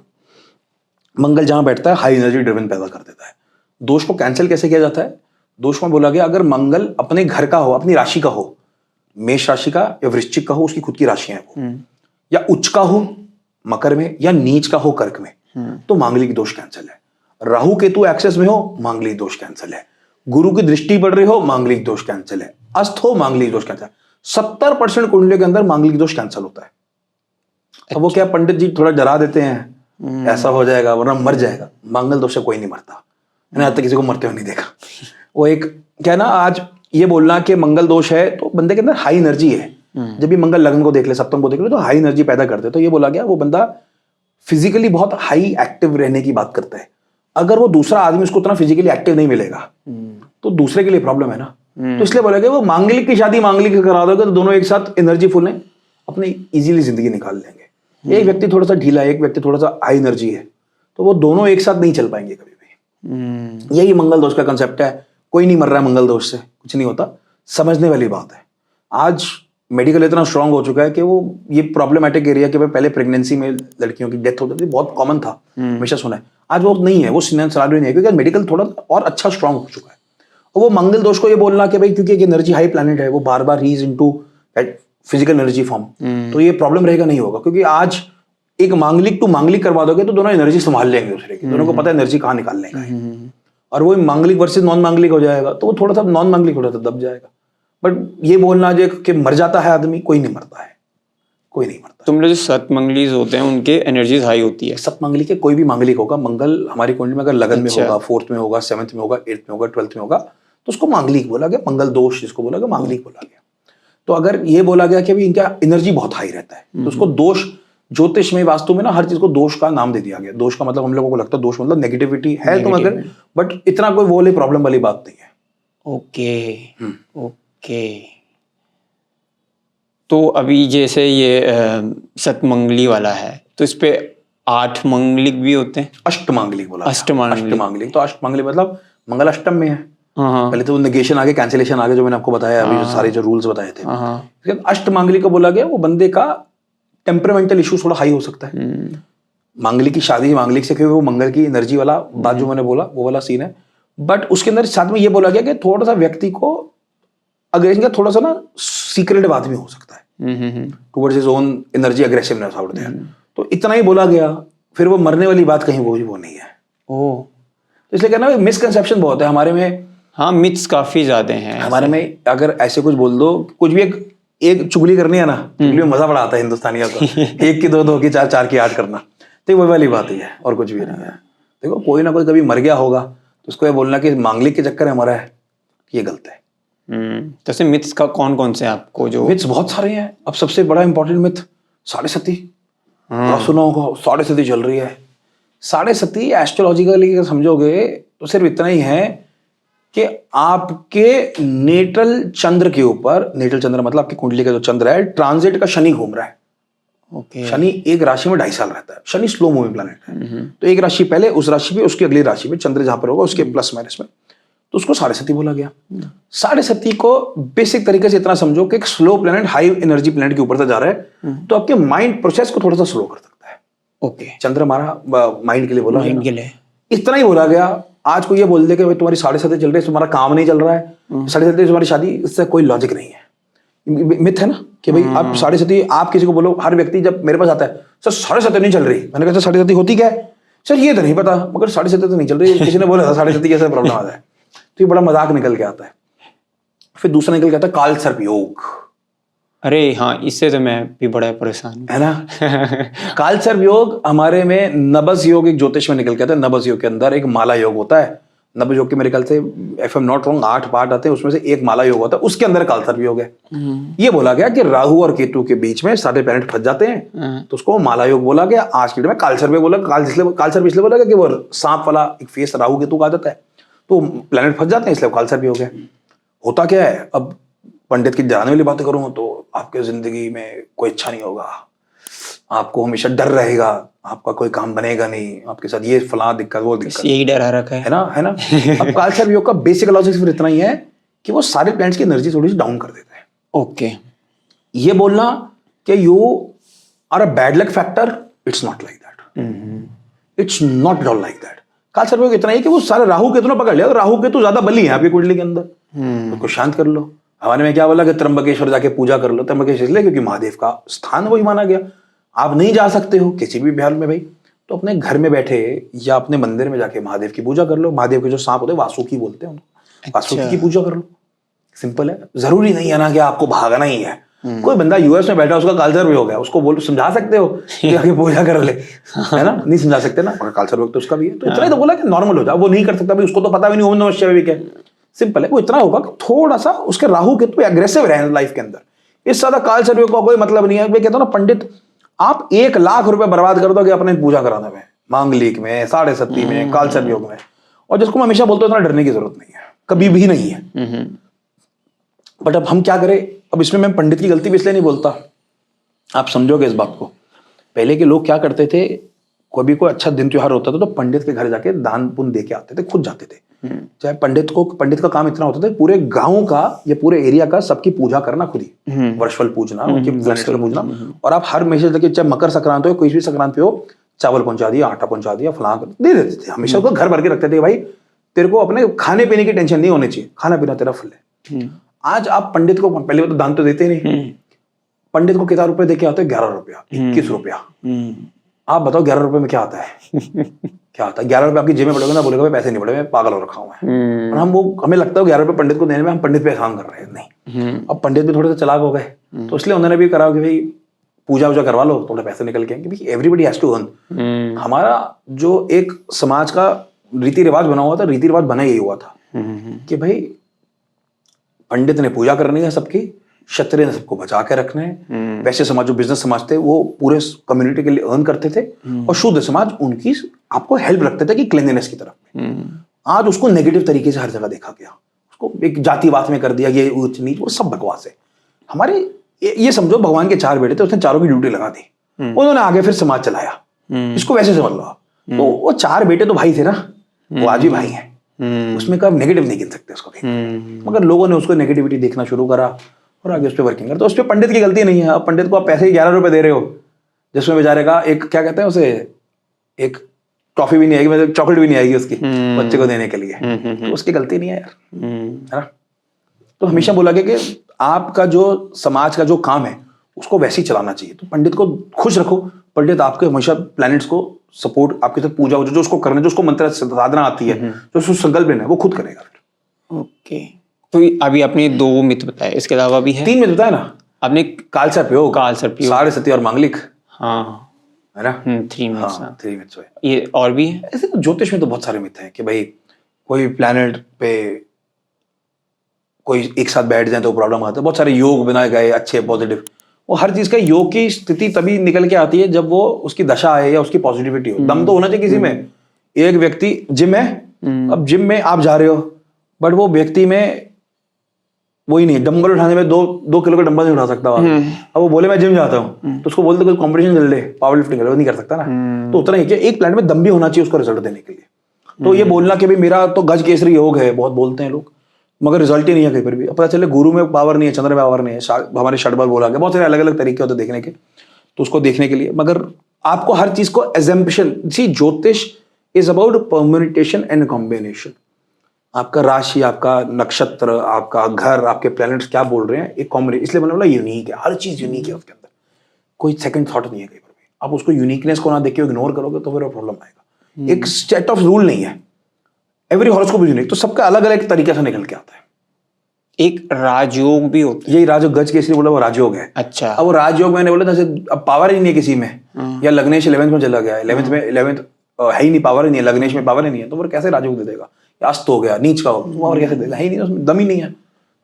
मंगल जहां बैठता है हाई एनर्जी ड्रिवन पैदा कर देता है। दोष को कैंसिल कैसे किया जाता है, दोष में बोला गया अगर मंगल अपने घर का हो, अपनी राशि का हो, मेष राशि का या वृश्चिक का हो, उसकी खुद की राशियां हैं वो, या उच्च का हो मकर में, या नीच का हो कर्क में, तो मांगलिक दोष कैंसिल है। राहु केतु एक्सेस में हो, मांगलिक दोष कैंसिल है। गुरु की दृष्टि पड़ रही हो, मांगलिक दोष कैंसिल है। अस्त हो, मांगलिक दोष कैंसिल है। 70% कुंडली के अंदर मांगलिक दोष कैंसिल होता है। अब वो क्या पंडित जी थोड़ा डरा देते हैं, ऐसा हो जाएगा वरना मर जाएगा, मंगल दोष से कोई नहीं मरता, मैंने आज तक किसी को मरते हुए नहीं देखा। वो एक क्या ना, आज ये बोलना कि मंगल दोष है तो बंदे के अंदर हाई एनर्जी है, जब भी मंगल लग्न को देख ले, सप्तम को देख ले, तो हाई एनर्जी पैदा करते, तो ये बोला गया वो बंदा फिजिकली बहुत हाई एक्टिव रहने की बात करता है। अगर वो दूसरा आदमी उसको उतना फिजिकली एक्टिव नहीं मिलेगा तो दूसरे के लिए प्रॉब्लम है ना, तो इसलिए बोला गया वो मांगलिक की शादी मांगलिक करा दोगे तो दोनों एक साथ एनर्जी फुल है, अपनी इजीली जिंदगी निकाल लेंगे। एक व्यक्ति थोड़ा सा ढीला है, एक व्यक्ति थोड़ा सा हाई एनर्जी है, तो वो दोनों एक साथ नहीं चल पाएंगे कभी भी। यही मंगल दोष का कंसेप्ट है। कोई नहीं मर रहा है मंगल दोष से, कुछ नहीं होता, समझने वाली बात है। आज मेडिकल इतना स्ट्रांग हो चुका है कि वो ये प्रॉब्लमेटिक एरिया के पहले प्रेगनेंसी में लड़कियों की डेथ होती थी, बहुत कॉमन था, हमेशा सुना है, आज वो नहीं है, वो सिनेरियो नहीं है, क्योंकि मेडिकल थोड़ा और अच्छा स्ट्रांग हो चुका है। और वो मंगल दोष को ये बोलना कि भाई क्योंकि एक एनर्जी हाई प्लैनेट है, वो बार बार he is into physical energy form, तो ये प्रॉब्लम रहेगा नहीं होगा, क्योंकि आज एक मांगलिक टू मांगलिक करवा दोगे तो दोनों एनर्जी संभाल लेंगे दूसरे की, दोनों को पता है एनर्जी कहाँ निकालने का है। और वो मांगलिक वर्सेस नॉन मांगलिक हो जाएगा तो वो थोड़ा सा नॉन मांगलिक थोड़ा सा दब जाएगा। बट ये बोलना जो कि मर जाता है आदमी, कोई नहीं मरता है, कोई नहीं मरता। तुमने जो सतमंगलीज होते हैं उनके एनर्जीज हाई होती है। सतमंगली के कोई भी मांगलिक होगा, मंगल हमारी कुंडली में अगर लगन में होगा, 4th में होगा, 7th में होगा, 8th में होगा, 12th में होगा, तो उसको मांगलिक बोला गया, मंगल दोष जिसको बोला गया मांगलिक बोला गया। तो अगर ये बोला गया कि अभी इनका एनर्जी बहुत हाई रहता है तो उसको दोष, ज्योतिष में वास्तु में ना हर चीज को दोष का नाम दे दिया गया। दोष का मतलब हम लोगों को लगता है दोष मतलब नेगेटिविटी है, तो मगर बट इतना कोई वो प्रॉब्लम वाली बात नहीं है। Okay okay. तो अभी जैसे ये सतमंगली वाला है तो इस पे 8 मंगलिक भी होते हैं। अष्टमांगलिक बोला, अष्टमांगलिक। तो अष्टमांगलिक मतलब मंगल अष्टम में है। हाँ। पहले तो नेगेशन आगे, कैंसिलेशन आगे, जो मैंने आपको बताया अभी, जो सारे जो रूल्स बताए थे। लेकिन अष्टमांगलिक को बोला गया वो बंदे का टेम्परामेंटल इशू थोड़ा हाई हो सकता है। मांगलिक की शादी मांगलिक से, क्योंकि वो मंगल की एनर्जी वाला बात जो मैंने बोला वो वाला सीन है। बट उसके अंदर साथ में ये बोला गया कि थोड़ा सा व्यक्ति को अग्रेशन का थोड़ा सा ना सीक्रेटिव आदमी हो सकता है, towards his own energy, aggressiveness out there. तो इतना ही बोला गया, फिर वो मरने वाली बात कहीं वो नहीं है। ओह, तो इसलिए कहना मिसकंसेप्शन बहुत है हमारे में। हाँ, मिथ्स काफी ज्यादा हैं हमारे में। अगर ऐसे कुछ बोल दो, कुछ भी एक चुगली करनी है ना, चुगली में मजा बड़ा आता है हिंदुस्तानियों को, 1 की 2, 2 की 4, 4 की 8 करना, तो वो वाली बात ही है और कुछ भी नहीं है। देखो कोई ना कोई कभी मर गया होगा तो उसको ये बोलना कि मांगलिक के चक्कर में मरा है, ये गलत है। तो ऐसे मिथ्स का कौन कौन से आपको जो मिथ्स बहुत सारे हैं। अब सबसे बड़ा इंपॉर्टेंट मिथ साढ़े सती, सुना होगा साढ़े सती चल रही है। साढ़े सती एस्ट्रोलॉजिकली अगर समझोगे तो सिर्फ इतना ही है कि आपके नेटल चंद्र के ऊपर, नेटल चंद्र मतलब आपकी कुंडली का जो चंद्र है, ट्रांजिट का शनि घूम रहा है। ओके। शनि एक राशि में 2.5 साल रहता है। शनि स्लो मूविंग प्लैनेट है, तो एक राशि पहले, उस राशि पे, उसकी अगली राशि में चंद्र जहां पर होगा उसके प्लस माइनस में, तो उसको साढ़े सती बोला गया। साढ़े सती को बेसिक तरीके से इतना समझो कि एक slow planet high energy planet के ऊपर से जा रहा है, तो आपके माइंड प्रोसेस को थोड़ा सा स्लो कर सकता है। ओके। चंद्र हमारा माइंड के लिए बोला, माइंड के लिए इतना ही बोला गया। आज को ये बोल दे कि भाई तुम्हारी साढ़े सती चल रही है, तुम्हारा काम नहीं चल रहा है, साढ़े सती तुम्हारी शादी, इससे कोई लॉजिक नहीं है। मिथ है ना कि भाई आप साढ़े सती, आप किसी को बोलो, हर व्यक्ति जब मेरे पास आता है, सर साढ़े सती नहीं चल रही, मैंने कहा साढ़े सती होती क्या है, सर ये तो नहीं पता, मगर साढ़े सती तो नहीं चल रही, किसी ने बोला था साढ़े सती कैसे प्रॉब्लम आता है, तो ये बड़ा मजाक निकल के आता है। फिर दूसरा निकल के आता है काल सर्प योग। अरे हाँ, इससे तो मैं भी बड़ा परेशान हूँ, है ना। काल सर्प योग हमारे में नबस योग एक ज्योतिष में निकल के आता है। नबस योग के अंदर एक माला योग होता है। नबस योग के मेरे ख्याल से, if I am not wrong, 8 part आते हैं, उसमें से एक माला योग होता है, उसके अंदर काल सर्प योग है। ये बोला गया कि राहु और केतु के बीच में सारे प्लैनेट फंस जाते हैं, तो उसको माला योग बोला गया। आज के डेट में काल सर्प बोला, काल सर्प इसलिए बोला गया कि वो सांप वाला एक फेस राहु केतु का आ जाता है, तो प्लैनेट फंस जाते हैं, इसलिए काल सर्प योग है। होता क्या है, अब पंडित की जानने वाली बातें करूं तो आपके जिंदगी में कोई अच्छा नहीं होगा, आपको हमेशा डर रहेगा, आपका कोई काम बनेगा नहीं, आपके साथ ये फला दिक्कत वो दिक्कत, यही डर आ रखा है ना, है ना। अब काल सर्प योग का बेसिक लॉजिक सिर्फ इतना ही है कि वो सारे प्लैनेट्स की एनर्जी थोड़ी सी डाउन कर देते हैं। ओके। ये बोलना कि you are a bad luck factor, it's not like that, it's not at all like that. काल सर्प योग इतना ही कि वो सारे राहु केतु ने पकड़ लिया, राहु केतु ज्यादा बली है आपकी कुंडली के अंदर, उसको शांत कर लो। हमारे में क्या बोला कि त्र्यंबकेश्वर जाके पूजा कर लो। त्र्यंबकेश्वर इसलिए क्योंकि महादेव का स्थान वही माना गया। आप नहीं जा सकते हो किसी भी बिहार में भाई, तो अपने घर में बैठे या अपने मंदिर में जाके महादेव की पूजा कर लो। महादेव के जो सांप होते हैं वासुकी बोलते हैं उनको, वासुकी की पूजा कर लो। सिंपल है, जरूरी नहीं है ना कि आपको भागना ही है। कोई बंदा यूएस में बैठा, उसका काल सर्प भी हो गया, उसको बोल समझा सकते हो कि आगे पूजा कर ले, है ना, नहीं समझा सकते ना, काल सर्प तो उसका भी है। तो इतना ही तो बोला कि नॉर्मल हो जाए, वो नहीं कर सकता भाई, उसको तो पता भी नहीं ओम नमः शिवाय भी क्या। सिंपल है, वो इतना होगा कि थोड़ा सा उसके राहु केतु एग्रेसिव रहे लाइफ के अंदर। इस ज्यादा काल सर्प का कोई मतलब नहीं है। मैं कहता हूं ना, पंडित आप 1 लाख रुपए बर्बाद कर दोगे अपने पूजा कराने में, मांगलिक में, साढ़े सती में, काल सर्प योग में, और जिसको मैं हमेशा बोलता हूं इतना डरने की जरूरत नहीं है, कभी भी नहीं है। बट अब हम क्या करें, अब इसमें मैं पंडित की गलती भी इसलिए नहीं बोलता, आप समझोगे इस बात को। पहले के लोग क्या करते थे, कोई अच्छा दिन त्योहार होता था तो पंडित के घर जाके दान पुण्य दे के आते थे, खुद जाते थे। चाहे पंडित का काम इतना होता था, पूरे गांव का या पूरे एरिया का सबकी पूजा करना खुद ही, वर्षफल पूजना, उनकी प्लैनेट्स को पूजना। और आप हर मैसेज लेके, चाहे मकर संक्रांति हो, कोई भी संक्रांति हो, चावल पहुंचा दिया, आटा पहुंचा दिया, फलां दे देते थे। हमेशा उसको घर भर के रखते थे, भाई तेरे को अपने खाने पीने की टेंशन नहीं होनी चाहिए, खाना पीना तेरा फुल है। आज आप पंडित को, पहले तो दान तो देते ही नहीं, पंडित को कितना रुपए देके आते हैं, 11 रुपया, 21 रुपया। आप बताओ 11 रुपए में क्या आता है। क्या आता है 11 रुपए आपकी जेब में पड़ोगे ना, बोलेगा पैसे नहीं पड़े, मैं पागल हो रखा हूँ मैं। और हमें लगता है 11 रुपए पंडित को देने में हम पंडित पे एहसान कर रहे हैं। नहीं, अब पंडित भी थोड़े से चालाक हो गए, तो इसलिए उन्होंने भी करा कि भाई पूजा वूजा करवा लो, थोड़े पैसे निकल के आएंगे। Everybody has to earn. हमारा जो एक समाज का रीति रिवाज बना हुआ था, रीति रिवाज बना यही हुआ था कि भाई पंडित ने पूजा करनी है सबकी, क्षत्रिय ने सबको बचा के रखना है। वैसे समाज जो बिजनेस समाज थे वो पूरे कम्युनिटी के लिए अर्न करते थे, और शूद्र समाज उनकी आपको हेल्प रखते थे कि क्लीनलीनेस की तरफ। आज उसको नेगेटिव तरीके से हर जगह देखा गया, उसको एक जातिवाद में कर दिया, ये ऊंच नीच, वो सब बकवास है। हमारे ये समझो भगवान के 4 बेटे थे, उसने चारों की ड्यूटी लगा दी, उन्होंने आगे फिर समाज चलाया। इसको वैसे समझ लो। तो वो 4 बेटे तो भाई थे ना, वो आज भी भाई हैं, उसमें कब नेगेटिव नहीं गिन सकते उसको भी। मगर लोगों ने उसको नेगेटिविटी देखना शुरू करा और आगे उस पर वर्किंग कर। तो उस पर पंडित की गलती नहीं है। अब पंडित को आप पैसे ही 11 रुपए दे रहे हो, जिसमें बेचारे का एक क्या कहते हैं उसे, एक टॉफी भी नहीं आएगी, मतलब चॉकलेट भी नहीं आएगी उसकी बच्चे को देने के लिए, तो उसकी गलती नहीं है यार, है ना। तो हमेशा बोला गया कि आपका जो समाज का जो काम है उसको वैसे ही चलाना चाहिए। तो पंडित को खुश रखो, पंडित आपके हमेशा प्लैनेट्स को सपोर्ट, आपके साथ पूजा जो उसको करने, जो उसको मंत्र साधना आती है, जो उसको संकल्प लेना है, वो खुद करेगा फिर। ओके, तो अभी आपने 2 मिथ बताए, इसके अलावा भी है? 3 मिथ बताया ना आपने, काल सर्प योग, साढ़े सती और मांगलिक, हाँ है ना। 3 मिथ्स। हाँ, 3 मिथ्स है। ये और भी है ऐसे तो ज्योतिष में तो बहुत सारे मिथ हैं कि भाई कोई प्लैनेट पे कोई एक साथ बैठ जाए तो प्रॉब्लम आता है। बहुत सारे योग बनाए गए अच्छे पॉजिटिव, वो हर चीज का योग की स्थिति तभी निकल के आती है जब वो उसकी दशा है या उसकी पॉजिटिविटी हो। दम तो होना चाहिए किसी में। एक व्यक्ति जिम है, अब जिम में आप जा रहे हो बट वो व्यक्ति में वही नहीं, डंबल उठाने में 2 किलो का डंबल नहीं उठा सकता। अब वो बोले मैं जिम जाता हूँ तो उसको बोलते कोई कंपटीशन चल रहे पावर लिफ्टिंग कर, वो नहीं कर सकता ना। तो उतना ही कि एक प्लान में दम भी होना चाहिए उसको रिजल्ट देने के लिए। तो ये बोलना कि भाई मेरा तो गज केसरी योग है, बहुत बोलते हैं लोग, मगर रिजल्ट ही नहीं है कहीं पर भी। पता चले गुरु में पावर नहीं है, चंद्र में पावर नहीं है, हमारे षटबल बोला गया, बहुत सारे अलग अलग तरीके होते देखने के, तो उसको देखने के लिए। मगर आपको हर चीज को एजम्पशन, सी ज्योतिष is about permutation and combination. आपका राशि, आपका नक्षत्र, आपका घर, आपके प्लैनेट्स क्या बोल रहे हैं, एक कॉम्बिनेशन, इसलिए मैंने बोला यूनिक है, हर चीज यूनिक है उसके अंदर, कोई सेकंड थॉट नहीं है कहीं पर भी। आप उसको यूनिकनेस को ना देख के इग्नोर करोगे तो फिर प्रॉब्लम आएगा। एक सेट ऑफ रूल नहीं है, एवरी हॉरोस्कोप इज यूनिक, तो सबका अलग अलग तरीके से निकल के आता है। एक राजयोग भी होता है, यही राजयोग, गज के इसलिए बोला वो राजयोग है। अच्छा, अब वो राजयोग मैंने बोला जैसे अब पावर ही नहीं है किसी में, या लग्नेश 11th में चला गया, 11th है ही नहीं, पावर ही नहीं है, लग्नेश में पावर ही नहीं है, तो वो कैसे राजयोग दे देगा? अस्त हो गया, नीच का हो, पावर कैसे देगा? है ही नहीं, उसमें दम ही नहीं है।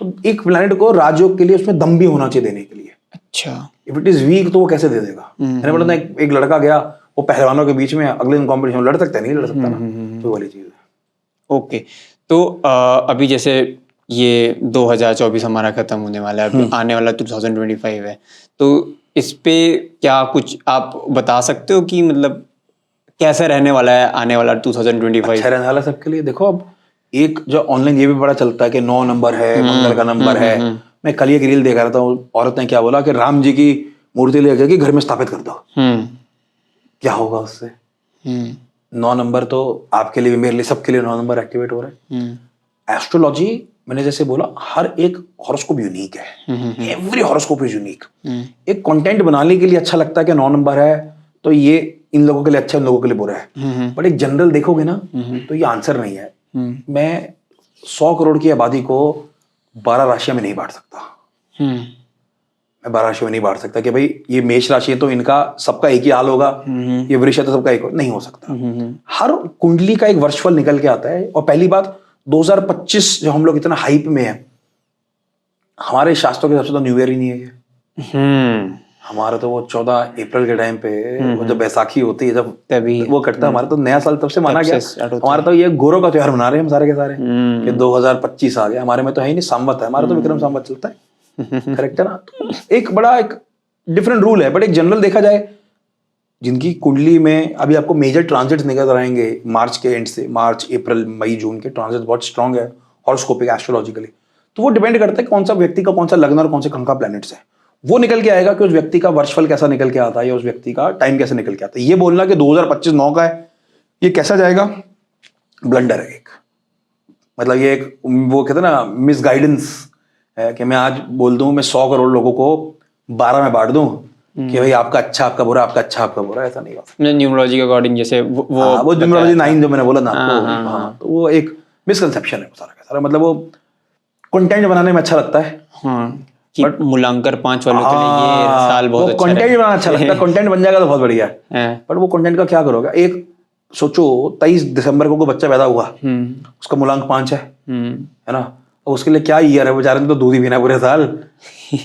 तो एक प्लैनेट को राजयोग के लिए उसमें दम भी होना चाहिए देने के लिए। अच्छा, इफ इट इज वीक तो वो कैसे दे देगा? मैंने बोला था एक लड़का गया, वो पहलवानों के बीच में, अगले दिन कॉम्पिटिशन लड़ सकता है, नहीं लड़ सकता ना, तो वाली चीज है। ओके। तो अभी जैसे ये 2024 हमारा खत्म होने वाला है, अभी आने वाला 2025 है, तो इस पे क्या कुछ आप बता सकते हो कि मतलब कैसा रहने वाला है आने वाला 2025? अच्छा रहने वाला सबके लिए। देखो अब एक जो ऑनलाइन ये भी बड़ा चलता है कि 9 नंबर है, मंगल का नंबर है। मैं कल एक रील देख रहा था, औरत ने क्या बोला कि राम जी की मूर्ति लेकर के घर में स्थापित कर दो। क्या होगा उससे? 9 नंबर तो आपके लिए भी, मेरे लिए, सबके लिए 9 नंबर एक्टिवेट हो रहा है। एस्ट्रोलॉजी मैंने जैसे बोला, हर एक हॉरोस्कोप यूनिक है, एवरी हॉरोस्कोप इज यूनिक। एक कंटेंट बनाने के लिए अच्छा लगता है कि 9 नंबर है तो ये इन लोगों के लिए अच्छा, इन लोगों के लिए बुरा है, बट एक जनरल देखोगे ना तो ये आंसर नहीं है। मैं 100 करोड़ की आबादी को 12 राशियों में नहीं बांट सकता। मैं 12 राशियों में नहीं बांट सकता कि भाई ये मेष राशि है तो इनका सबका एक ही हाल होगा, ये वृष है तो सबका एक, नहीं हो सकता। हर कुंडली का एक वर्षफल निकल के आता है। और पहली बात, 2025 जो हम लोग इतना हाइप में है, हमारे शास्त्रों के हिसाब से तो न्यू ईयर ही नहीं है ये। हमारा तो वो 14 अप्रैल के टाइम पे वो जब बैसाखी होती है, जब तभी वो कटता है, हमारा तो नया साल तब से माना गया। हमारा तो ये गोरों का त्योहार मना रहे हैं हम सारे के सारे कि 2025 आ गया। हमारे में तो है ही नहीं, संवत है हमारा, तो विक्रम संवत चलता है। करेक्ट है ना? तो एक बड़ा एक डिफरेंट रूल है, बट एक जनरल देखा जाए, जिनकी कुंडली में अभी आपको मेजर ट्रांजिट्स निकल आएंगे मार्च के एंड से, मार्च अप्रैल मई जून के ट्रांजिट बहुत स्ट्रांग है हॉरोस्कोपिक एस्ट्रोलॉजिकली। तो वो डिपेंड करता है कौन सा व्यक्ति का कौन सा लग्न और कौन से कंका प्लैनेट्स है, वो निकल के आएगा कि उस व्यक्ति का वर्षफल कैसा निकल के आता है या उस व्यक्ति का टाइम कैसे निकल के आता है। ये बोलना कि 2025 9 का है, ये कैसा जाएगा, ब्लंडर है एक। मतलब ये एक वो कहते हैं ना मिसगाइडेंस है कि मैं आज बोल दूं मैं 100 करोड़ लोगों को 12 में बांट दूं कि भाई आपका अच्छा आपका बुरा, आपका अच्छा आपका बुरा, ऐसा नहीं होता। न्यूमरोलॉजी के अकॉर्डिंग जैसे वो न्यूमरोलॉजी 9 जो मैंने बोला ना आपको, तो वो एक मिसकंसेप्शन है सारा का सारा। मतलब वो कंटेंट बनाने में अच्छा लगता है, बट मूलांकन 5 वालों के लिए ये साल बहुत अच्छा है। कंटेंट बनाना अच्छा लगता है, कंटेंट बन जाएगा तो बहुत बढ़िया है, बट वो कंटेंट का क्या करोगे? एक सोचो 23 दिसंबर को कोई बच्चा पैदा हुआ, उसका मूलांक 5 है ना, और उसके लिए क्या ईयर है? बेचारे ने तो दूध ही पीना पूरे साल,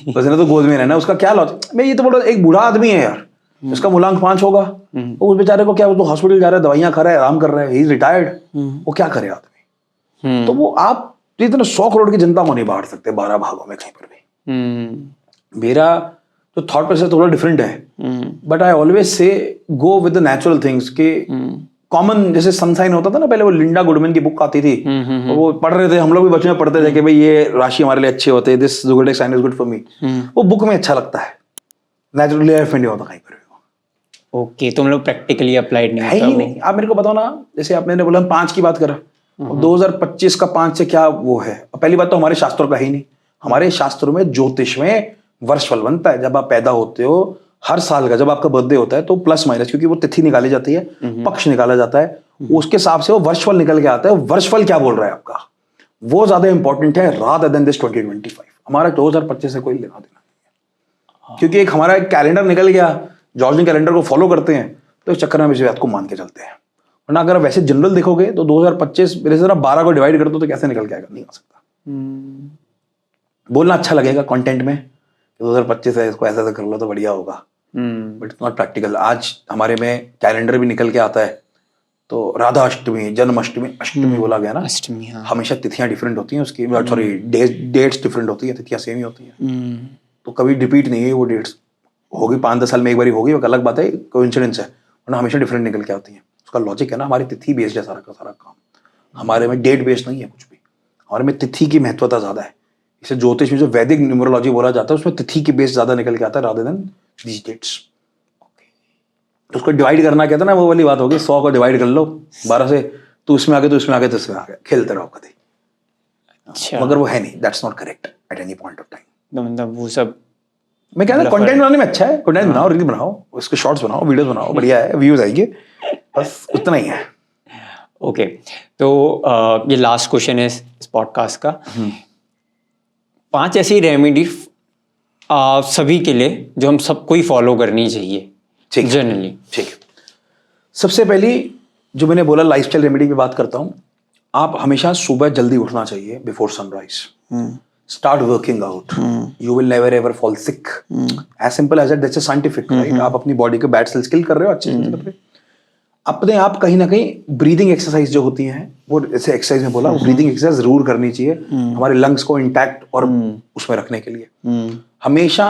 उसने तो गोद में रहना, उसका क्या लॉजिक? मैं ये तो बोल रहा, एक बूढ़ा आदमी है यार, उसका मूलांक 5 होगा, तो उस बेचारे को क्या, वो तो हॉस्पिटल जा रहा है, दवाइयां खा रहा है, आराम कर रहा है, ही इज रिटायर्ड, वो क्या करे आदमी? तो वो आप इतना 100 करोड़ की जनता को नहीं बांट सकते 12 भागों में कहीं पर भी। मेरा जो थॉट प्रोसेस थोड़ा डिफरेंट है, but I always say go with the natural things के कॉमन, जैसे सनसाइन होता था ना पहले, वो लिंडा गुडमैन की बुक आती थी, वो पढ़ रहे थे हम लोग भी बचपन में पढ़ते थे कि भाई ये राशि हमारे लिए अच्छे होते हैं, this zodiac sign is good for me. वो बुक में अच्छा लगता है, नेचुरली लाइफ नहीं होता कहीं पर भी। ओके, तो हम लोग प्रैक्टिकली अप्लाइड नहीं है ही नहीं। आप मेरे को बताओ ना, जैसे आपने बोला हम 5 की बात करा, 2025 का 5 से क्या वो है? पहली बात तो हमारे शास्त्रों का ही नहीं, हमारे शास्त्रों में ज्योतिष में वर्षफल बनता है। जब आप पैदा होते हो हर साल का, जब आपका बर्थडे होता है तो प्लस माइनस, क्योंकि वो तिथि निकाली जाती है, पक्ष निकाला जाता है, उसके हिसाब से वो वर्षफल निकल के आता है। वर्षफल क्या बोल रहा है आपका, वो ज्यादा इंपॉर्टेंट है रादर देन दिस 2025। हमारा 2025 से कोई लेना देना नहीं है, क्योंकि एक हमारा एक कैलेंडर निकल गया, जॉर्जियन कैलेंडर को फॉलो करते हैं, तो इस चक्कर में इस बात को मान के चलते हैं। वरना अगर वैसे जनरल देखोगे तो 2025 मेरे से 12 को डिवाइड कर दो तो कैसे निकल के आएगा? नहीं आ सकता। बोलना अच्छा लगेगा कंटेंट में, 2025 है, इसको ऐसा ऐसा कर लो तो बढ़िया होगा, बट इट्स नॉट प्रैक्टिकल। आज हमारे में कैलेंडर भी निकल के आता है, तो राधा अष्टमी, जन्माष्टमी, अष्टमी बोला गया ना, अष्टमी, हाँ। हमेशा तिथियां डिफरेंट होती हैं उसकी, सॉरी डेट्स डिफरेंट होती हैं, तिथियां सेम ही होती हैं, तो कभी रिपीट नहीं है वो डेट्स, होगी 5-10 साल में एक बार होगी, वो अलग बात है, कोइंसिडेंस है, वरना हमेशा डिफरेंट निकल के आती है। उसका लॉजिक है ना, हमारी तिथि बेस्ड है सारा का सारा काम, हमारे में डेट बेस्ड नहीं है कुछ भी, हमारे में तिथि की महत्वता ज्यादा है। इसे ज्योतिष में जो वैदिक न्यूमरोलॉजी बोला जाता है उसमें तिथि की बेस ज्यादा निकल के आता है रादर देन दीज डेट्स। तो उसको डिवाइड करना कहता है ना, वो वाली बात होगी, 100 को डिवाइड कर लो 12 से, तो उसमें आगे, तो उसमें आगे, तो उसमें आगे, खेलते रहो कभी। अच्छा, मगर वो है नहीं, that's not correct at any point of time. तो मतलब वो सब मैं कहता हूँ कंटेंट बनाने में अच्छा है, कंटेंट बनाओ, रील बनाओ, उसके शॉर्ट्स बनाओ, वीडियोस बनाओ, बढ़िया है, व्यूज आएंगे, बस उतना ही है। ओके। तो ये लास्ट क्वेश्चन है इस पॉडकास्ट का। 5 ऐसी रेमेडी सभी के लिए जो हम सबको ही फॉलो करनी चाहिए ठीक है, जनरली। ठीक है। सबसे पहली जो मैंने बोला लाइफस्टाइल रेमेडी की बात करता हूँ, आप हमेशा सुबह जल्दी उठना चाहिए, before sunrise. Start working out, you will never ever fall sick, as simple as that's scientific, right. आप अपनी बॉडी को बैड सेल्स किल कर रहे हो अच्छे से कर रहे हो। अपने आप कहीं ना कहीं ब्रीदिंग एक्सरसाइज जो होती हैं, वो जैसे एक्सरसाइज में बोला, ब्रीदिंग एक्सरसाइज जरूर करनी चाहिए हमारे लंग्स को इंटैक्ट और उसमें रखने के लिए। हमेशा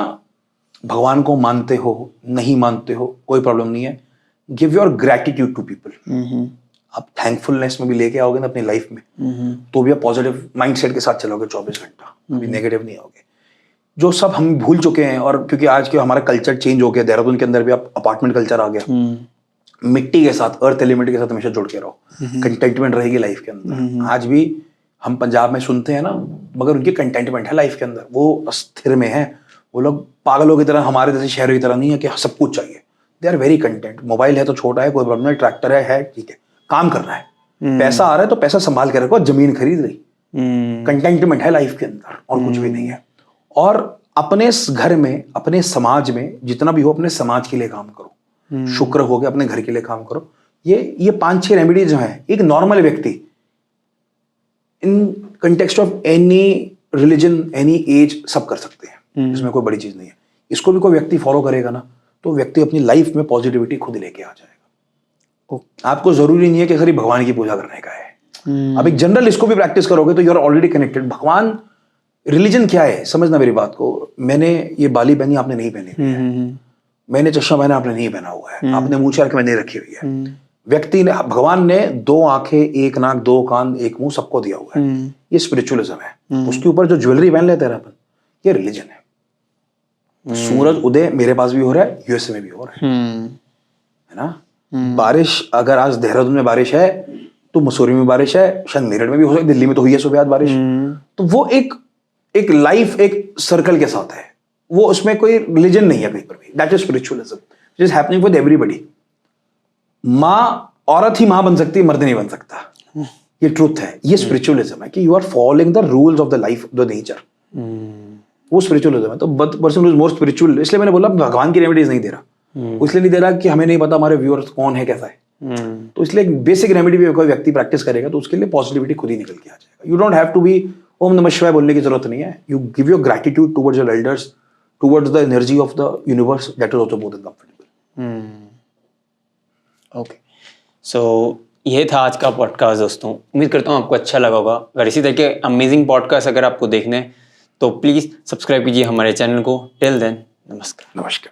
भगवान को मानते हो, नहीं मानते हो, कोई प्रॉब्लम नहीं है, give your gratitude to people. आप थैंकफुलनेस में भी लेके आओगे ना अपनी लाइफ में, तो भी आप पॉजिटिव माइंडसेट के साथ चलोगे 24 घंटा, कभी नेगेटिव नहीं होगे। जो सब हम भूल चुके हैं, और क्योंकि आज के हमारा कल्चर चेंज हो गया, देहरादून के अंदर भी आप अपार्टमेंट कल्चर आ गया, मिट्टी के साथ, अर्थ एलिमेंट के साथ हमेशा जुड़ के रहो, कंटेंटमेंट रहेगी लाइफ के अंदर। आज भी हम पंजाब में सुनते हैं ना, मगर उनकी कंटेंटमेंट है लाइफ के अंदर, वो स्थिर में है। वो लोग पागलों की तरह, हमारे जैसे शहरों की तरह नहीं है कि सब कुछ चाहिए, they are very content. Mobile है तो छोटा है, कोई प्रॉब्लम नहीं, ट्रैक्टर है ठीक है, काम कर रहा है, पैसा आ रहा है तो पैसा संभाल के रखो, जमीन खरीद रही, कंटेंटमेंट है लाइफ के अंदर, और कुछ भी नहीं है। और अपने घर में, अपने समाज में जितना भी हो, अपने समाज के लिए काम करो, शुक्र हो गया, अपने घर के लिए काम करो। ये 5-6 रेमेडीज जो हैं, एक नॉर्मल व्यक्ति in context of any religion, any as, सब कर सकते हैं, इसमें कोई बड़ी चीज नहीं है। इसको भी कोई व्यक्ति फॉलो करेगा ना, तो व्यक्ति अपनी लाइफ में पॉजिटिविटी खुद लेके आ जाएगा। आपको जरूरी नहीं है कि खाली भगवान की पूजा करने का है, अब एक जनरल इसको भी प्रैक्टिस करोगे तो यू आर ऑलरेडी कनेक्टेड। भगवान, रिलीजन क्या है, समझना मेरी बात को। मैंने ये बाली पहनी, आपने नहीं पहनी हुई है, मैंने चश्मा पहना, आपने नहीं पहना हुआ है, आपने मूंछ रख के मैंने रखी हुई है। व्यक्ति ने, भगवान ने 2 आंखें, 1 नाक, 2 कान, 1 मुंह सबको दिया हुआ है, ये स्पिरिचुअलिज्म है। उसके ऊपर जो ज्वेलरी पहन लेते हैं अपन, ये रिलीजन है। सूरज उदय मेरे पास भी हो रहा है, यूएसए में भी हो रहा है ना। बारिश, अगर आज देहरादून में बारिश है तो मसूरी में बारिश है, शायद मेरठ में भी हो सकती, दिल्ली में तो हुई है सुबह आज बारिश। तो वो एक लाइफ, एक सर्कल के साथ है, वो उसमें कोई रिलीजन नहीं है कहीं पर भी। That is spiritualism which is happening with everybody. माँ, औरत ही माँ बन सकती है, मर्द नहीं बन सकता, ये ट्रुथ है। ये स्पिरिचुअलिज्म है कि you are following the rules of the life, the nature, वो स्पिरिचुअलिज्म है। तो पर्सन इज मोर स्पिरिचुअल, इसलिए मैंने बोला भगवान की रेमेडीज नहीं दे रहा, इसलिए नहीं दे रहा कि हमें नहीं पता हमारे व्यूअर्स कौन है, कैसा है। तो इसलिए बेसिक रेमेडी भी कोई व्यक्ति प्रैक्टिस करेगा तो उसके लिए पॉजिटिविटी खुद ही निकल के आ जाएगा। You don't have to be ओम नमः शिवाय बोलने की जरूरत नहीं है। You give your gratitude towards your elders, towards the energy of the universe, that is also more than comfortable. Okay, so ये था आज का पॉडकास्ट दोस्तों। उम्मीद करता हूँ आपको अच्छा लगा होगा। अगर इसी तरह के अमेजिंग पॉडकास्ट अगर आपको देखने हैं तो प्लीज़ सब्सक्राइब कीजिए हमारे चैनल को। टिल देन, नमस्कार।